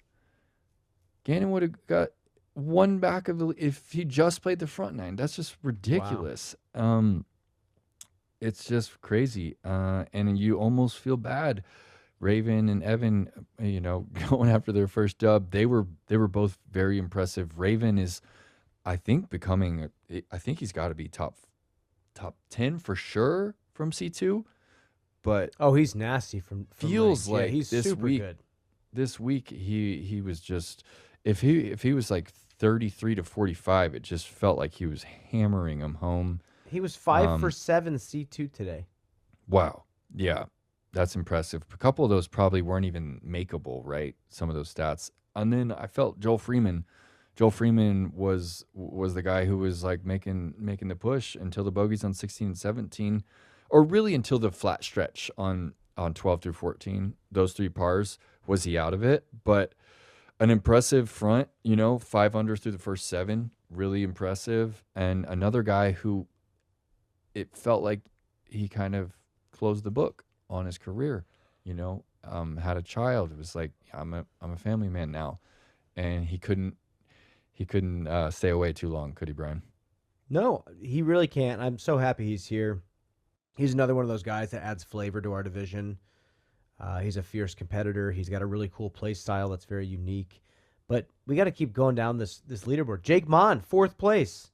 Gannon would have got one back of the if he just played the front 9. That's just ridiculous. Wow. It's just crazy. And you almost feel bad. Raven and Evan, going after their first dub, they were both very impressive. Raven is, I think, I think he's got to be top 10 for sure from C2. But he's nasty from feels range. like he's this super week. Good. This week he was just if he was like 33 to 45, it just felt like he was hammering them home. He was 5 for 7 C2 today. Wow. Yeah. That's impressive. A couple of those probably weren't even makeable, right? Some of those stats. And then I felt Joel Freeman was the guy who was like making the push until the bogeys on 16 and 17, or really until the flat stretch on 12 through 14. Those 3 pars was he out of it, but an impressive front, 5 under through the first 7, really impressive. And another guy who it felt like he kind of closed the book on his career, had a child. It was like, I'm a family man now, and he couldn't stay away too long, could he, Brian? No, he really can't. I'm so happy he's here. He's another one of those guys that adds flavor to our division. He's a fierce competitor. He's got a really cool play style that's very unique. But we got to keep going down this leaderboard. Jake Mon, 4th place.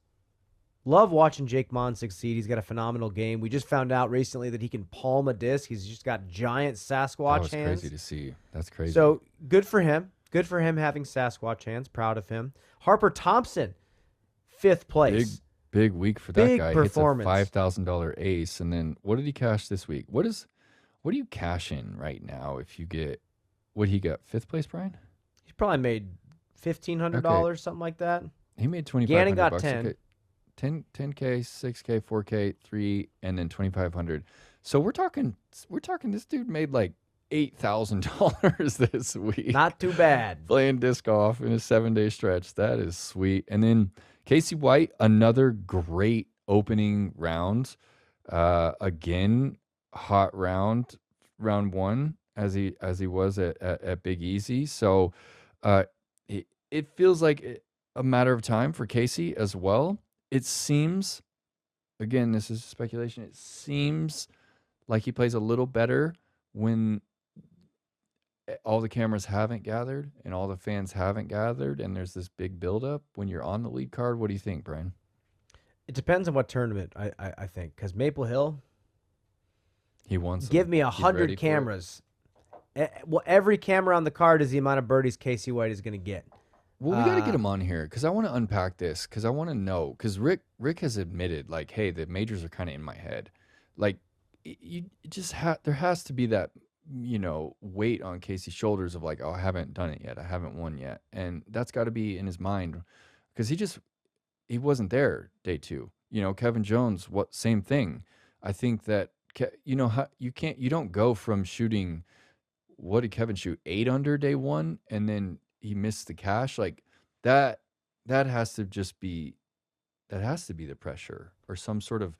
Love watching Jake Mon succeed. He's got a phenomenal game. We just found out recently that he can palm a disc. He's just got giant Sasquatch hands. Crazy to see. That's crazy. So good for him. Good for him having Sasquatch hands. Proud of him. Harper Thompson, 5th place. Big week for that Big guy. Performance. Hits a $5,000 ace, and then what did he cash this week? What do you cash in right now if you get what he got? 5th place, Brian? He's probably made $1,500, something like that. He made $2,500. Gannon got 10. 10K, 6K, 4K, 3, and then 2,500. So we're talking this dude made like $8,000 this week. Not too bad. Playing disc golf in a 7-day stretch. That is sweet. And then Casey White, another great opening round. Again, hot round 1 as he was at Big Easy. So it feels like a matter of time for Casey as well. It seems, again, this is speculation, it seems like he plays a little better when all the cameras haven't gathered and all the fans haven't gathered and there's this big buildup when you're on the lead card? What do you think, Brian? It depends on what tournament, I think. Because Maple Hill, He wants give me He's ready 100 for it. cameras. Well, every camera on the card is the amount of birdies Casey White is going to get. Well, we got to get him on here because I want to unpack this because I want to know because Rick has admitted like, hey, the majors are kind of in my head. Like, you just there has to be that, weight on Casey's shoulders of like, oh, I haven't done it yet. I haven't won yet. And that's got to be in his mind because he wasn't there day 2. Kevin Jones, same thing. I think that, you don't go from shooting, what did Kevin shoot? 8 under day 1 and then he missed the cash. Like that has to be the pressure or some sort of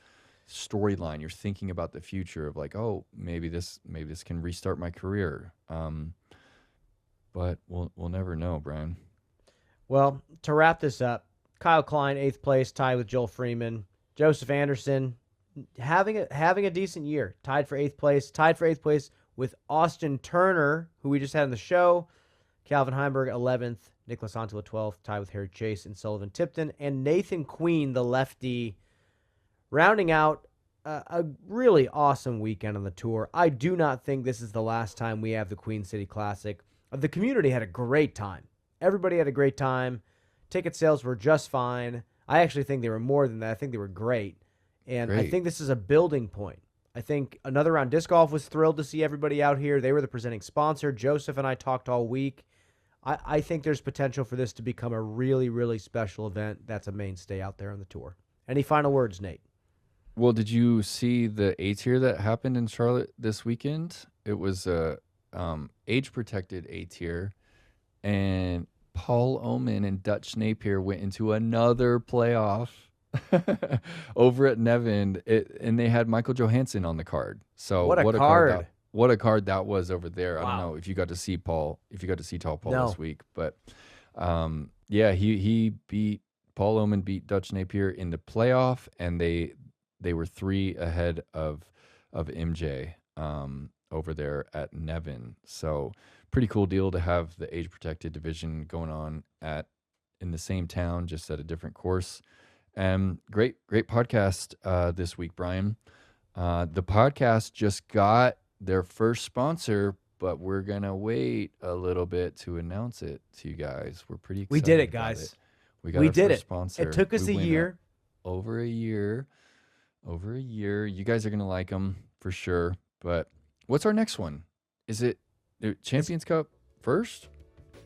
storyline. You're thinking about the future of like, oh, maybe this can restart my career. But we'll never know, Brian. Well, to wrap this up, Kyle Klein, 8th place, tied with Joel Freeman. Joseph Anderson having a decent year, tied for 8th place with Austin Turner, who we just had on the show. Calvin Heimberg, 11th. Nicholas Antela, 12th, tied with Harry Chase and Sullivan Tipton. And Nathan Queen, the lefty, rounding out a really awesome weekend on the tour. I do not think this is the last time we have the Queen City Classic. The community had a great time. Everybody had a great time. Ticket sales were just fine. I actually think they were more than that. I think they were great. And I think this is a building point. I think Another Round Disc Golf was thrilled to see everybody out here. They were the presenting sponsor. Joseph and I talked all week. I think there's potential for this to become a really, really special event that's a mainstay out there on the tour. Any final words, Nate? Well, did you see the A-tier that happened in Charlotte this weekend? It was a age-protected A-tier, and Paul Oman and Dutch Napier went into another playoff over at Nevin, and they had Michael Johansson on the card. So what a card. What a card that was over there. Wow. I don't know if you got to see Paul, Tall Paul No. this week, but he beat Paul Oman, beat Dutch Napier in the playoff, and they were 3 ahead of MJ over there at Nevin. So pretty cool deal to have the age protected division going on in the same town, just at a different course. Great podcast this week, Brian. The podcast just got their first sponsor, but we're gonna wait a little bit to announce it to you guys. We're pretty excited. We did it, about guys. it. We got our first sponsor. It took us We a went year. over a year. You guys are gonna like them for sure. But what's our next one? Is it the Champions Cup first?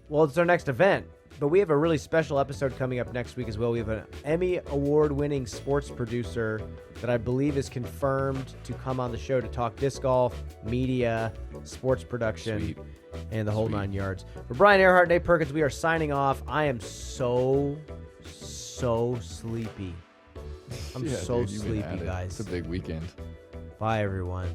Well, it's our next event, but we have a really special episode coming up next week as well. We have an Emmy Award-winning sports producer that I believe is confirmed to come on the show to talk disc golf, media, sports production, Sweet. and the whole 9 yards. For Brian Earhart, Nate Perkins, we are signing off. I am so sleepy. I'm Yeah, so dude, you've been sleepy, at it. guys. It's a big weekend. Bye, everyone.